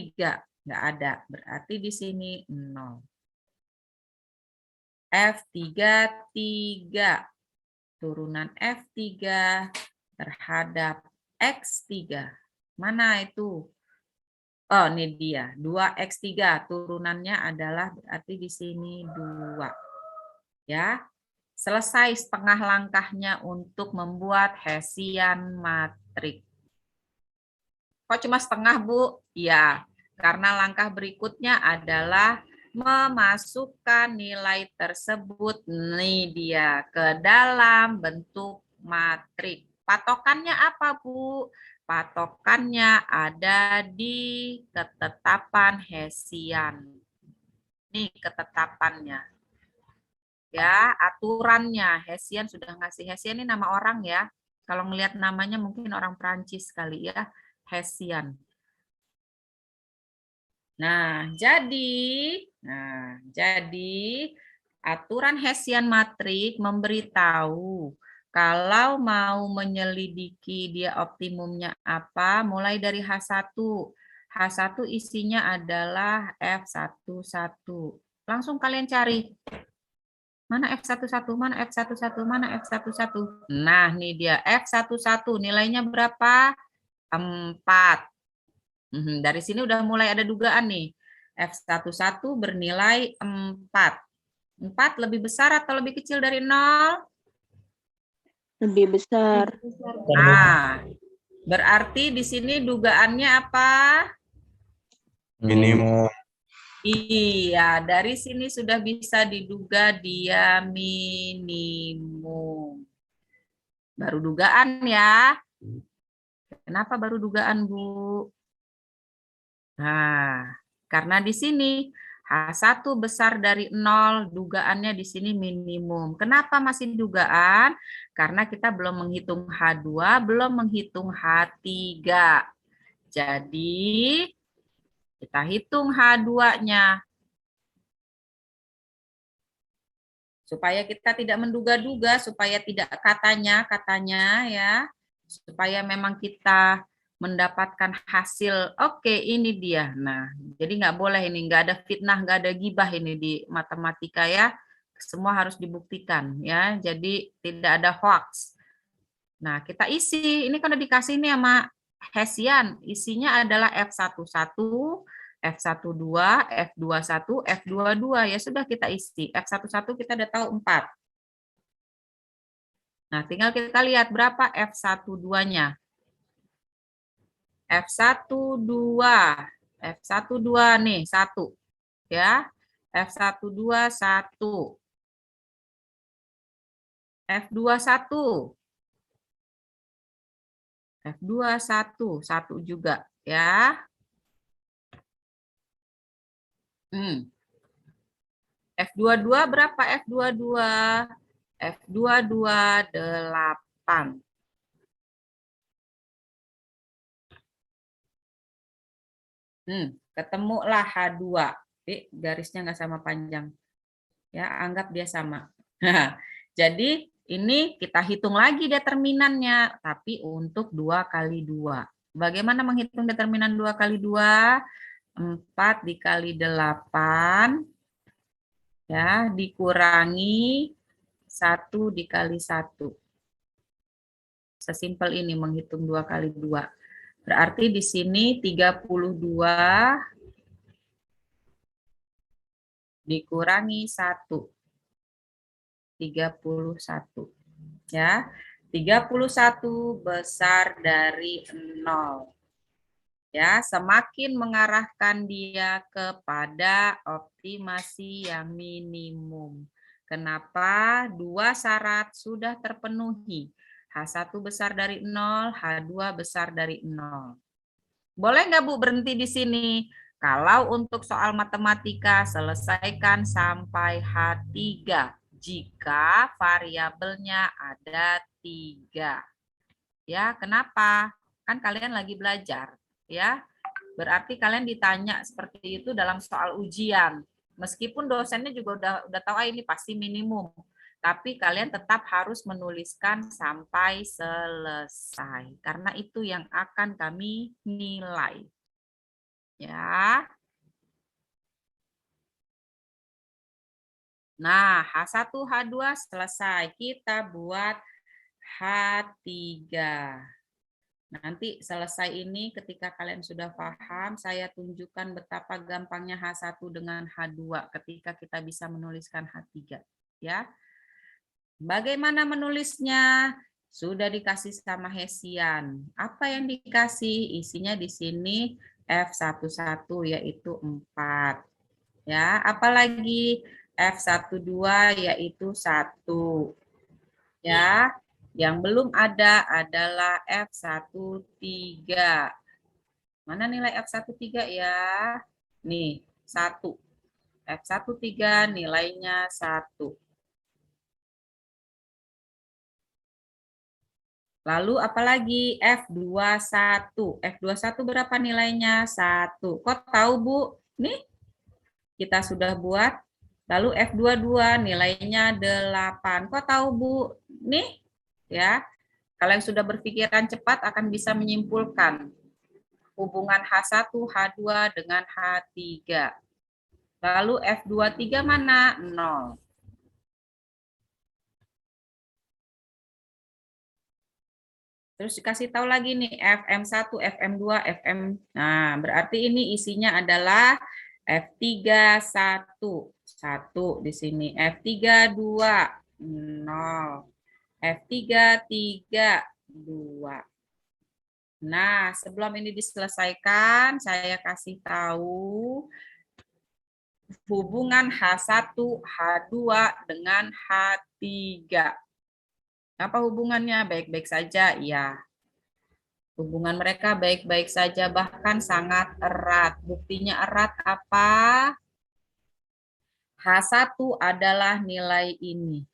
Nggak ada. Berarti di sini 0. F3, 3. Turunan F3 terhadap X3. Mana itu? Oh, ini dia. 2X3. Turunannya adalah berarti di sini 2. Ya. Selesai setengah langkahnya untuk membuat Hessian matriks. Kok cuma setengah, Bu? Ya, karena langkah berikutnya adalah memasukkan nilai tersebut, nih dia, ke dalam bentuk matriks. Patokannya apa, Bu? Patokannya ada di ketetapan Hessian. Ini ketetapannya. Ya, aturannya. Hessian sudah ngasih. Hessian ini nama orang ya. Kalau ngelihat namanya mungkin orang Prancis kali ya. Hessian. Nah, jadi aturan Hessian matriks memberitahu kalau mau menyelidiki dia optimumnya apa, mulai dari H1. H1 isinya adalah F11. Langsung kalian cari. Mana F11, mana F11, mana F11. Nah, ini dia F11. Nilainya berapa? 4. Dari sini udah mulai ada dugaan nih. F11 bernilai 4. 4 lebih besar atau lebih kecil dari 0? Lebih besar. Nah, Berarti di sini dugaannya apa? Minimum. Iya, dari sini sudah bisa diduga dia minimum. Baru dugaan ya. Kenapa baru dugaan, Bu? Nah, karena di sini H1 besar dari 0, dugaannya di sini minimum. Kenapa masih dugaan? Karena kita belum menghitung H2, belum menghitung H3. Jadi, kita hitung H2-nya. Supaya kita tidak menduga-duga, supaya tidak katanya ya, supaya memang kita mendapatkan hasil. Oke, ini dia. Nah, jadi nggak boleh ini, nggak ada fitnah, nggak ada gibah ini di matematika ya. Semua harus dibuktikan ya. Jadi tidak ada hoax. Nah, kita isi. Ini kan udah dikasih nih sama Hessian. Isinya adalah F11, F12, F21, F22. Ya sudah kita isi. F11 kita udah tahu 4. Nah, tinggal kita lihat berapa F12-nya. F12. F12 nih, 1. Ya. F12, 1. F21. F21, 1 juga. Ya. F22 berapa F22? F22 8. Ketemulah H2. Garisnya nggak sama panjang. Ya, anggap dia sama. Jadi ini kita hitung lagi determinannya, tapi untuk 2 kali 2. Bagaimana menghitung determinan 2 kali 2? 4 dikali 8 ya, dikurangi 1 dikali 1. Sesimpel ini menghitung 2 kali 2. Berarti di sini 32 dikurangi 1. 31. Ya. 31 besar dari 0. Ya, semakin mengarahkan dia kepada optimasi yang minimum. Kenapa? 2 syarat sudah terpenuhi. H1 besar dari 0, H2 besar dari 0. Boleh nggak Bu berhenti di sini? Kalau untuk soal matematika, selesaikan sampai H3 jika variabelnya ada 3. Ya, kenapa? Kan kalian lagi belajar, ya. Berarti kalian ditanya seperti itu dalam soal ujian. Meskipun dosennya juga udah tahu ini pasti minimum, tapi kalian tetap harus menuliskan sampai selesai karena itu yang akan kami nilai. Ya. Nah, H1, H2 selesai. Kita buat H3. Nanti selesai ini ketika kalian sudah paham, saya tunjukkan betapa gampangnya H1 dengan H2 ketika kita bisa menuliskan H3. Ya. Bagaimana menulisnya? Sudah dikasih sama Hessian. Apa yang dikasih? Isinya di sini F11 yaitu 4. Ya, apalagi F12 yaitu 1. Ya. Yang belum ada adalah F13. Mana nilai F13 ya? Nih, 1. F13 nilainya 1. Lalu apalagi F21. F21 berapa nilainya? 1. Kok tahu, Bu? Nih, kita sudah buat. Lalu F22 nilainya 8. Kok tahu, Bu? Nih, ya. Kalau yang sudah berpikiran cepat akan bisa menyimpulkan hubungan H1, H2 dengan H3. Lalu F23 mana? 0. Terus dikasih tahu lagi nih FM1, FM2, FM. Nah, berarti ini isinya adalah F3 1, 1 di sini. F3 2, 0. F3 3, 2. Nah, sebelum ini diselesaikan, saya kasih tahu hubungan H1, H2 dengan H3. Apa hubungannya? Baik-baik saja, iya. Hubungan mereka baik-baik saja, bahkan sangat erat. Buktinya erat apa? H1 adalah nilai ini.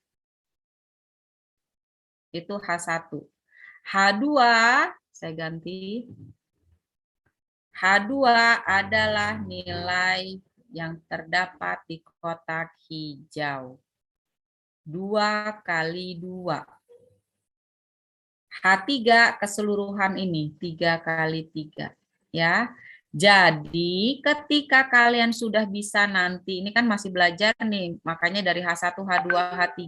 Itu H1. H2, saya ganti. H2 adalah nilai yang terdapat di kotak hijau. 2 kali 2. H3 keseluruhan ini 3 kali 3 ya. Jadi ketika kalian sudah bisa nanti, ini kan masih belajar nih, makanya dari H1, H2, H3.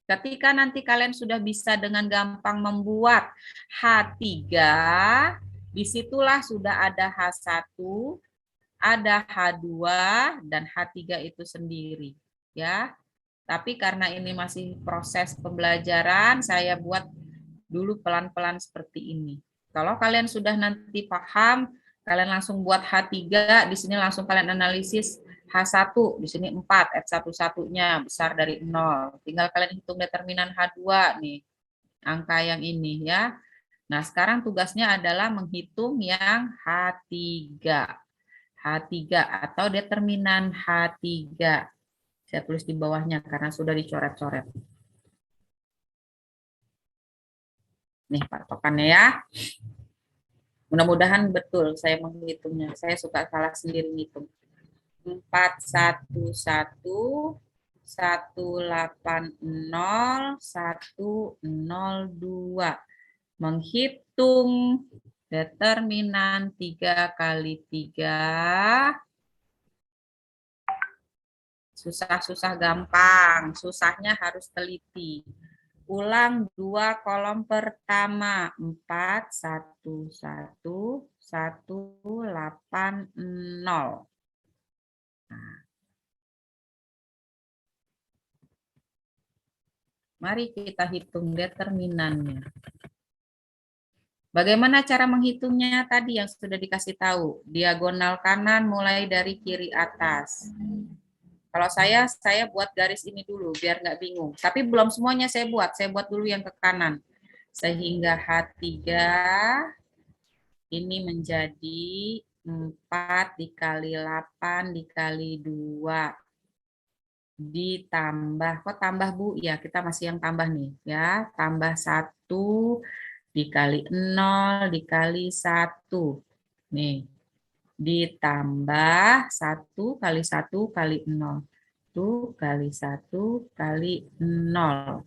Ketika nanti kalian sudah bisa dengan gampang membuat H3, disitulah sudah ada H1, ada H2, dan H3 itu sendiri ya. Tapi karena ini masih proses pembelajaran, saya buat dulu pelan-pelan seperti ini. Kalau kalian sudah nanti paham, kalian langsung buat H3, di sini langsung kalian analisis H1, di sini 4, F11-nya besar dari 0. Tinggal kalian hitung determinan H2 nih, angka yang ini ya. Nah, sekarang tugasnya adalah menghitung yang H3. H3 atau determinan H3. Saya tulis di bawahnya karena sudah dicoret-coret. Nih patokannya ya. Mudah-mudahan betul saya menghitungnya. Saya suka salah sendiri ngitung. 411 180 102. Menghitung determinan 3 kali 3. Susah-susah gampang, susahnya harus teliti. Ulang 2 kolom pertama, 4, 1, 1, 1, 8, 0. Nah. Mari kita hitung determinannya. Bagaimana cara menghitungnya tadi yang sudah dikasih tahu? Diagonal kanan mulai dari kiri atas. Kalau saya buat garis ini dulu biar nggak bingung. Tapi belum semuanya saya buat dulu yang ke kanan. Sehingga H3 ini menjadi 4 dikali 8 dikali 2. Ditambah, kok tambah Bu? Ya kita masih yang tambah nih ya. Tambah 1 dikali 0 dikali 1. Nih. Ditambah 1 kali 1 kali 0. 1 kali 1 kali 0.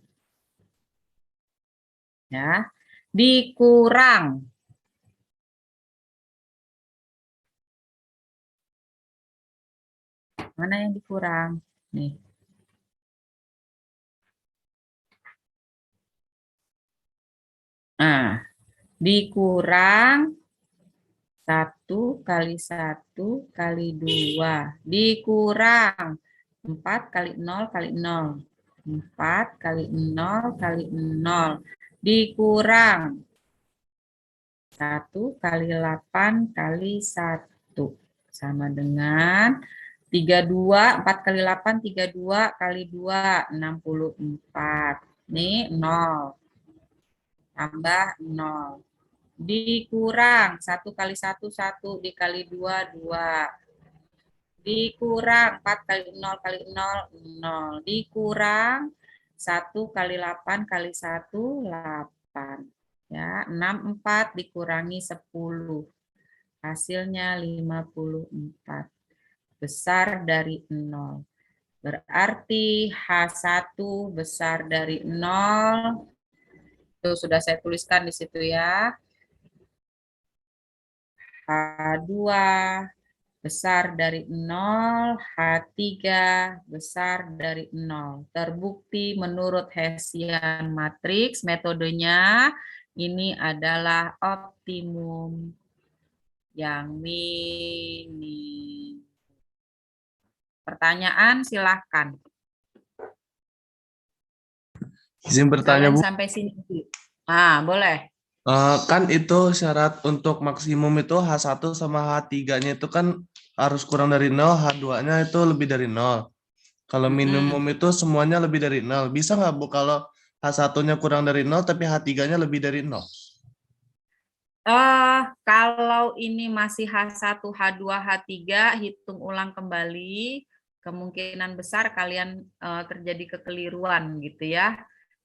Ya. Dikurang. Mana yang dikurang? Nih. Nah, dikurang 1 kali 1 kali 2. Dikurang 4 kali 0 kali 0. 4 kali 0 kali 0. Dikurang 1 kali 8 kali 1. Sama dengan 32, 4 kali 8, 32 kali 2, 64. Ini 0. Tambah 0. Dikurang 1 kali 1, 1. Dikali 2, 2. Dikurang 4 kali 0 kali 0, 0. Dikurang 1 kali 8 kali 1, 8. Ya, 64 dikurangi 10. Hasilnya 54. Besar dari 0. Berarti H1 besar dari 0. Itu sudah saya tuliskan di situ ya. H2 besar dari 0, H3 besar dari 0. Terbukti menurut Hessian matrix, metodenya ini adalah optimum yang minim. Pertanyaan silahkan. Izin bertanya, Bu. Sampai sini. Ah, boleh. Kan itu syarat untuk maksimum itu H1 sama H3-nya itu kan harus kurang dari 0, H2-nya itu lebih dari 0. Kalau Mm-mm. minimum itu semuanya lebih dari 0. Bisa nggak Bu kalau H1-nya kurang dari 0 tapi H3-nya lebih dari 0? Kalau ini masih H1, H2, H3, hitung ulang kembali, kemungkinan besar kalian terjadi kekeliruan gitu ya.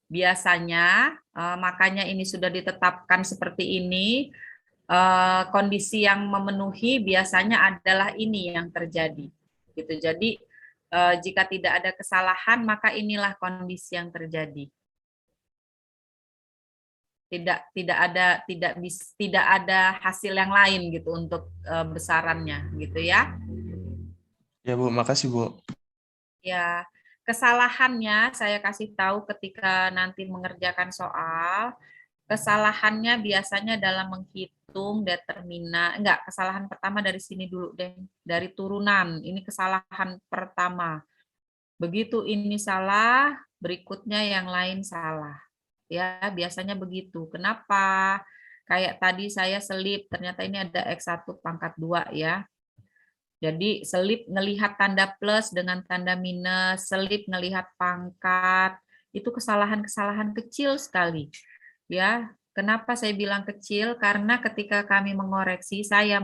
Biasanya, makanya ini sudah ditetapkan seperti ini, kondisi yang memenuhi biasanya adalah ini yang terjadi. Gitu. Jadi, jika tidak ada kesalahan, maka inilah kondisi yang terjadi. Tidak ada hasil yang lain gitu untuk besarannya gitu ya. Ya Bu, makasih Bu. Ya, kesalahannya saya kasih tahu ketika nanti mengerjakan soal. Kesalahannya biasanya dalam menghitung kesalahan pertama dari sini dulu deh, dari turunan. Ini kesalahan pertama. Begitu ini salah, berikutnya yang lain salah. Ya, biasanya begitu. Kenapa? Kayak tadi saya selip, ternyata ini ada X1 pangkat 2 ya. Jadi selip ngelihat tanda plus dengan tanda minus, selip ngelihat pangkat, itu kesalahan-kesalahan kecil sekali. Ya, kenapa saya bilang kecil? Karena ketika kami mengoreksi, saya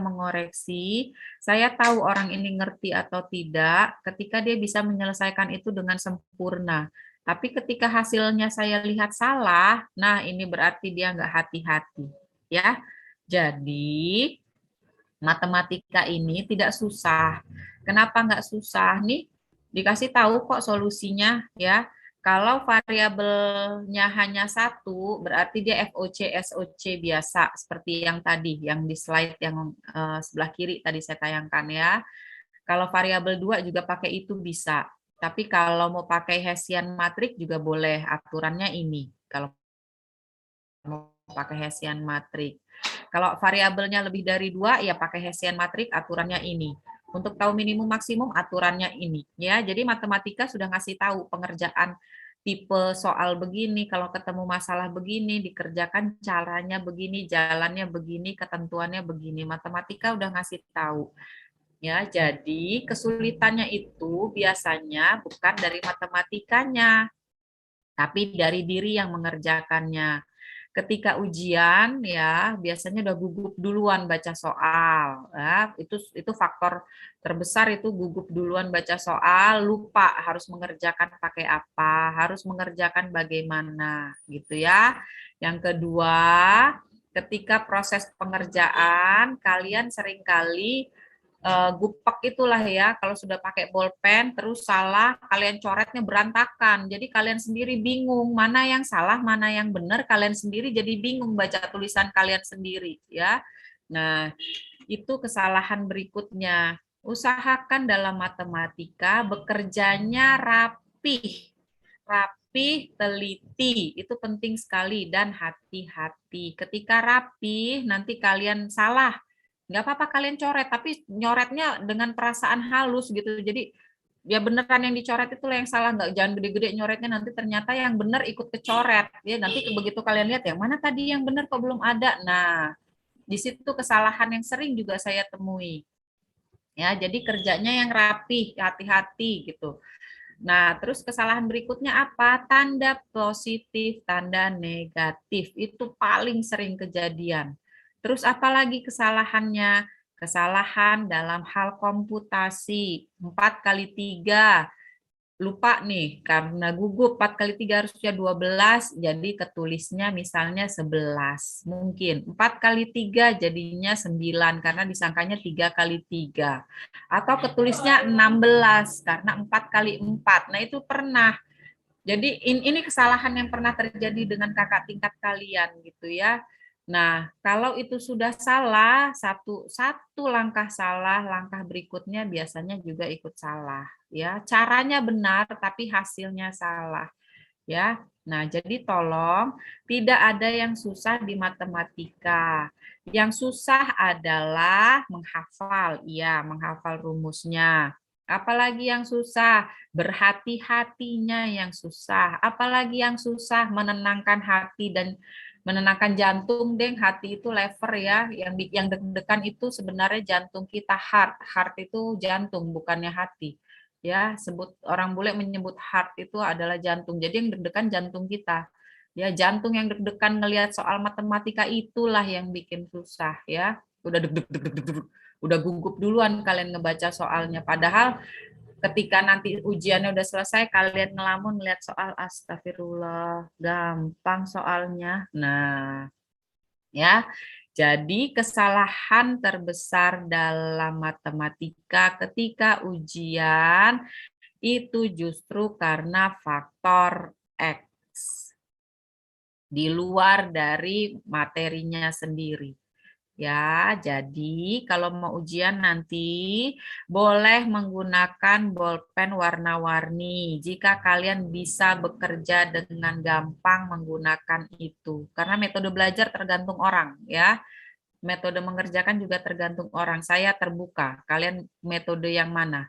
tahu orang ini ngerti atau tidak ketika dia bisa menyelesaikan itu dengan sempurna. Tapi ketika hasilnya saya lihat salah, nah ini berarti dia nggak hati-hati. Ya, jadi matematika ini tidak susah. Kenapa nggak susah? Nih, dikasih tahu kok solusinya ya. Kalau variabelnya hanya satu, berarti dia FOC, SOC biasa, seperti yang tadi, yang di slide yang sebelah kiri tadi saya tayangkan ya. Kalau variabel 2 juga pakai itu bisa. Tapi kalau mau pakai Hessian matrix juga boleh, aturannya ini. Kalau mau pakai Hessian matrix. Kalau variabelnya lebih dari 2, ya pakai Hessian matrix, aturannya ini. Untuk tahu minimum maksimum, aturannya ini. Ya, jadi matematika sudah ngasih tahu pengerjaan tipe soal begini, kalau ketemu masalah begini, dikerjakan caranya begini, jalannya begini, ketentuannya begini. Matematika udah ngasih tahu. Ya, jadi kesulitannya itu biasanya bukan dari matematikanya, tapi dari diri yang mengerjakannya. Ketika ujian ya biasanya udah gugup duluan baca soal ya, itu faktor terbesar, itu gugup duluan baca soal, lupa harus mengerjakan pakai apa, harus mengerjakan bagaimana gitu ya. Yang kedua, ketika proses pengerjaan kalian seringkali gupek itulah ya, kalau sudah pakai bolpen terus salah, kalian coretnya berantakan. Jadi kalian sendiri bingung mana yang salah, mana yang benar, kalian sendiri jadi bingung baca tulisan kalian sendiri ya. Nah, itu kesalahan berikutnya. Usahakan dalam matematika bekerjanya rapih. Rapih, teliti, itu penting sekali dan hati-hati. Ketika rapih, nanti kalian salah, nggak apa-apa kalian coret, tapi nyoretnya dengan perasaan halus gitu. Jadi ya beneran yang dicoret itu yang salah, nggak jangan gede-gede nyoretnya, nanti ternyata yang bener ikut kecoret ya. Nanti begitu kalian lihat yang mana tadi yang bener kok belum ada. Nah, di situ kesalahan yang sering juga saya temui. Ya, jadi kerjanya yang rapih, hati-hati gitu. Nah, terus kesalahan berikutnya apa? Tanda positif, tanda negatif. Itu paling sering kejadian. Terus apalagi kesalahannya? Kesalahan dalam hal komputasi. 4 kali 3 lupa nih, karena gugup 4 kali 3 harusnya 12, jadi ketulisnya misalnya 11. Mungkin 4 kali 3 jadinya 9, karena disangkanya 3 kali 3. Atau ketulisnya 16, karena 4 kali 4. Nah itu pernah. Jadi ini kesalahan yang pernah terjadi dengan kakak tingkat kalian gitu ya. Nah, kalau itu sudah salah, satu langkah salah, langkah berikutnya biasanya juga ikut salah. Ya, caranya benar, tapi hasilnya salah. Ya, nah jadi tolong tidak ada yang susah di matematika. Yang susah adalah menghafal, iya, menghafal rumusnya. Apalagi yang susah, berhati-hatinya yang susah. Apalagi yang susah, menenangkan hati dan menenangkan jantung, Deng. Hati itu lever ya, yang deg-degan itu sebenarnya jantung kita, heart itu jantung bukannya hati. Ya, orang bule menyebut heart itu adalah jantung. Jadi yang deg-degan jantung kita. Ya, jantung yang deg-degan ngelihat soal matematika itulah yang bikin susah ya. Udah deg-deg, udah gugup duluan kalian ngebaca soalnya. Padahal ketika nanti ujiannya udah selesai, kalian ngelamun lihat soal, astagfirullah, gampang soalnya. Nah, ya. Jadi kesalahan terbesar dalam matematika ketika ujian itu justru karena faktor X di luar dari materinya sendiri. Ya, jadi kalau mau ujian nanti boleh menggunakan bolpen warna-warni jika kalian bisa bekerja dengan gampang menggunakan itu. Karena metode belajar tergantung orang ya. Metode mengerjakan juga tergantung orang. Saya terbuka. Kalian metode yang mana?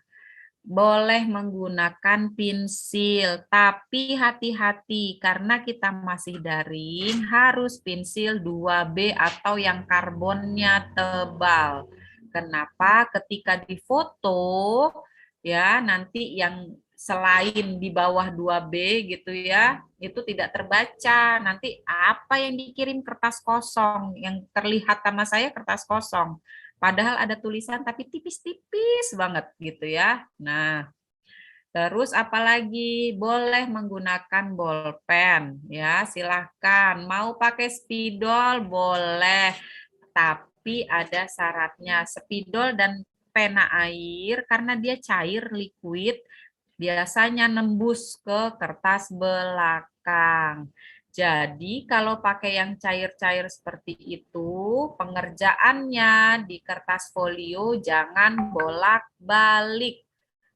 Boleh menggunakan pensil, tapi hati-hati karena kita masih daring, harus pensil 2B atau yang karbonnya tebal. Kenapa? Ketika difoto, ya nanti yang selain di bawah 2B gitu ya, itu tidak terbaca. Nanti apa yang dikirim kertas kosong, yang terlihat sama saya kertas kosong. Padahal ada tulisan tapi tipis-tipis banget gitu ya. Nah, terus apalagi boleh menggunakan bolpen ya, silahkan. Mau pakai spidol boleh, tapi ada syaratnya. Spidol dan pena air karena dia cair liquid biasanya nembus ke kertas belakang. Jadi kalau pakai yang cair-cair seperti itu, pengerjaannya di kertas folio jangan bolak-balik.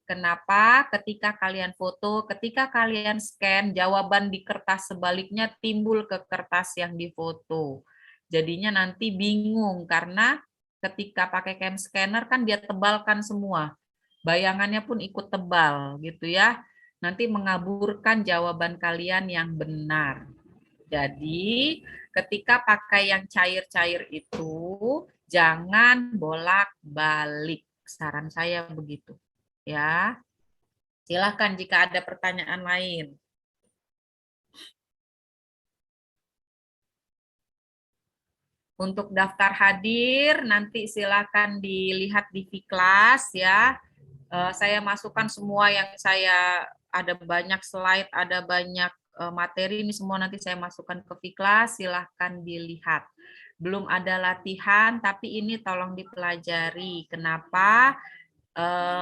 Kenapa? Ketika kalian foto, ketika kalian scan, jawaban di kertas sebaliknya timbul ke kertas yang difoto. Jadinya nanti bingung karena ketika pakai cam scanner kan dia tebalkan semua. Bayangannya pun ikut tebal gitu ya. Nanti mengaburkan jawaban kalian yang benar. Jadi, ketika pakai yang cair-cair itu, jangan bolak-balik. Saran saya begitu. Ya. Silakan jika ada pertanyaan lain. Untuk daftar hadir, nanti silakan dilihat di Vkelas ya. Saya masukkan semua yang saya, ada banyak slide, ada banyak materi, ini semua nanti saya masukkan ke Vkelas, silahkan dilihat. Belum ada latihan, tapi ini tolong dipelajari. Kenapa?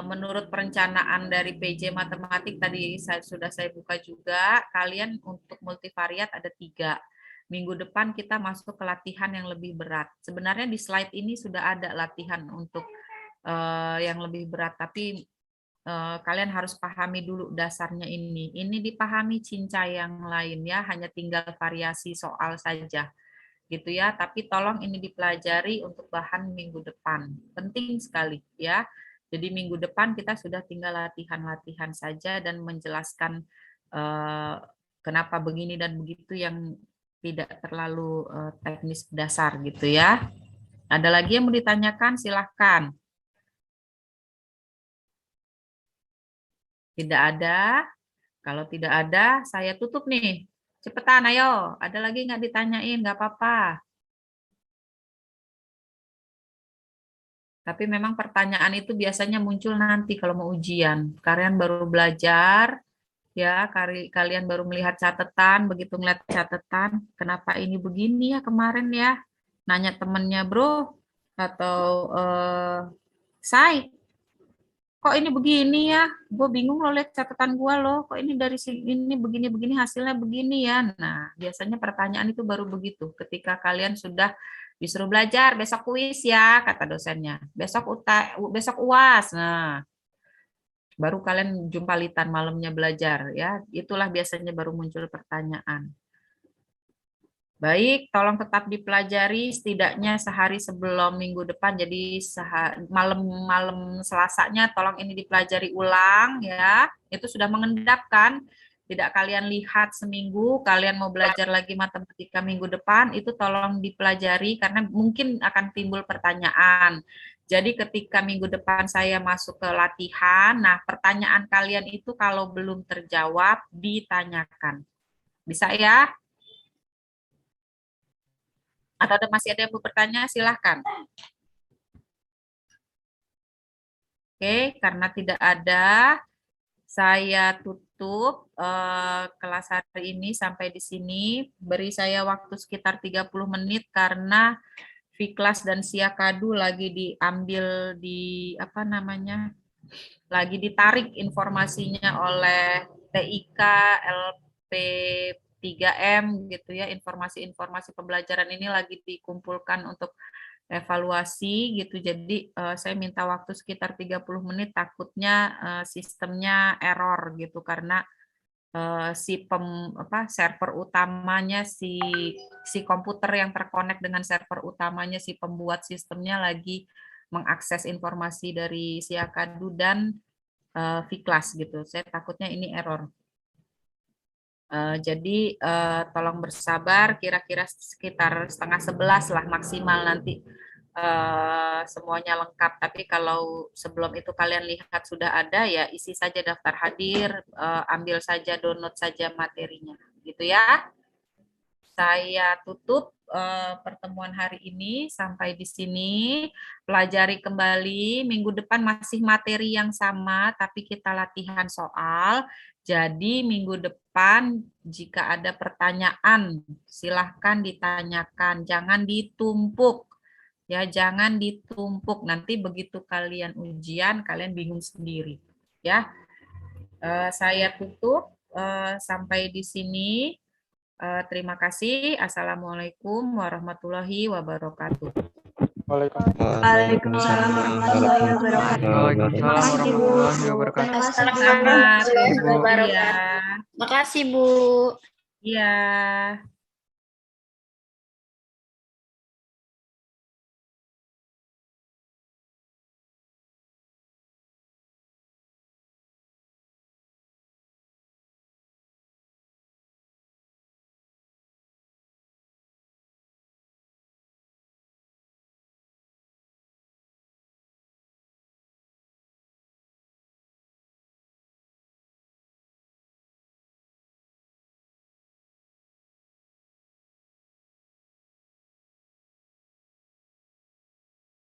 Menurut perencanaan dari PJ Matematik, tadi sudah saya buka juga, kalian untuk multivariat ada 3. Minggu depan kita masuk ke latihan yang lebih berat. Sebenarnya di slide ini sudah ada latihan untuk yang lebih berat, tapi kalian harus pahami dulu dasarnya ini. Ini dipahami cinca yang lain ya, hanya tinggal variasi soal saja. Gitu ya, tapi tolong ini dipelajari untuk bahan minggu depan. Penting sekali ya. Jadi minggu depan kita sudah tinggal latihan-latihan saja dan menjelaskan kenapa begini dan begitu yang tidak terlalu teknis dasar gitu ya. Ada lagi yang mau ditanyakan, silahkan. Tidak ada. Kalau tidak ada, saya tutup nih. Cepetan, ayo. Ada lagi nggak ditanyain? Nggak apa-apa. Tapi memang pertanyaan itu biasanya muncul nanti kalau mau ujian. Kalian baru belajar, ya, kalian baru melihat catatan, begitu ngeliat catatan, kenapa ini begini ya kemarin ya? Nanya temennya, bro, atau Say, kok ini begini ya? Gue bingung lo lihat catatan gue loh, kok ini dari sini begini-begini hasilnya begini ya? Nah, biasanya pertanyaan itu baru begitu, ketika kalian sudah disuruh belajar, besok kuis ya, kata dosennya. Besok UAS. Nah, baru kalian jumpa litan malamnya belajar ya. Itulah biasanya baru muncul pertanyaan. Baik, tolong tetap dipelajari setidaknya sehari sebelum minggu depan. Jadi malam Selasanya tolong ini dipelajari ulang ya. Itu sudah mengendap kan? tidak kalian lihat seminggu, kalian mau belajar lagi matematika minggu depan, itu tolong dipelajari karena mungkin akan timbul pertanyaan. Jadi ketika minggu depan saya masuk ke latihan, nah pertanyaan kalian itu kalau belum terjawab, ditanyakan. Bisa ya? Atau masih ada yang mau bertanya? Silahkan. Oke, karena tidak ada, saya tutup kelas hari ini sampai di sini. Beri saya waktu sekitar 30 menit karena Fiklas dan Siakadu lagi diambil di apa namanya? Lagi ditarik informasinya oleh TIK, LP3M gitu ya. Informasi-informasi pembelajaran ini lagi dikumpulkan untuk evaluasi gitu. Jadi saya minta waktu sekitar 30 menit, takutnya sistemnya error gitu karena server utamanya si komputer yang terkonek dengan server utamanya si pembuat sistemnya lagi mengakses informasi dari Siakadu dan Fiklas gitu. Saya takutnya ini error. Jadi tolong bersabar, kira-kira sekitar 10:30 lah maksimal nanti semuanya lengkap. Tapi kalau sebelum itu kalian lihat sudah ada, ya isi saja daftar hadir, ambil saja, download saja materinya, gitu ya. Saya tutup pertemuan hari ini sampai di sini. Pelajari kembali, minggu depan masih materi yang sama, tapi kita latihan soal. Jadi minggu depan jika ada pertanyaan, silahkan ditanyakan, jangan ditumpuk. Ya, jangan ditumpuk. Nanti begitu kalian ujian, kalian bingung sendiri. Ya, saya tutup sampai di sini. Terima kasih. Assalamualaikum warahmatullahi wabarakatuh. Waalaikumsalam warahmatullahi wabarakatuh. Waalaikumsalam warahmatullahi wabarakatuh. Selamat. Terima kasih, Bu. Iya.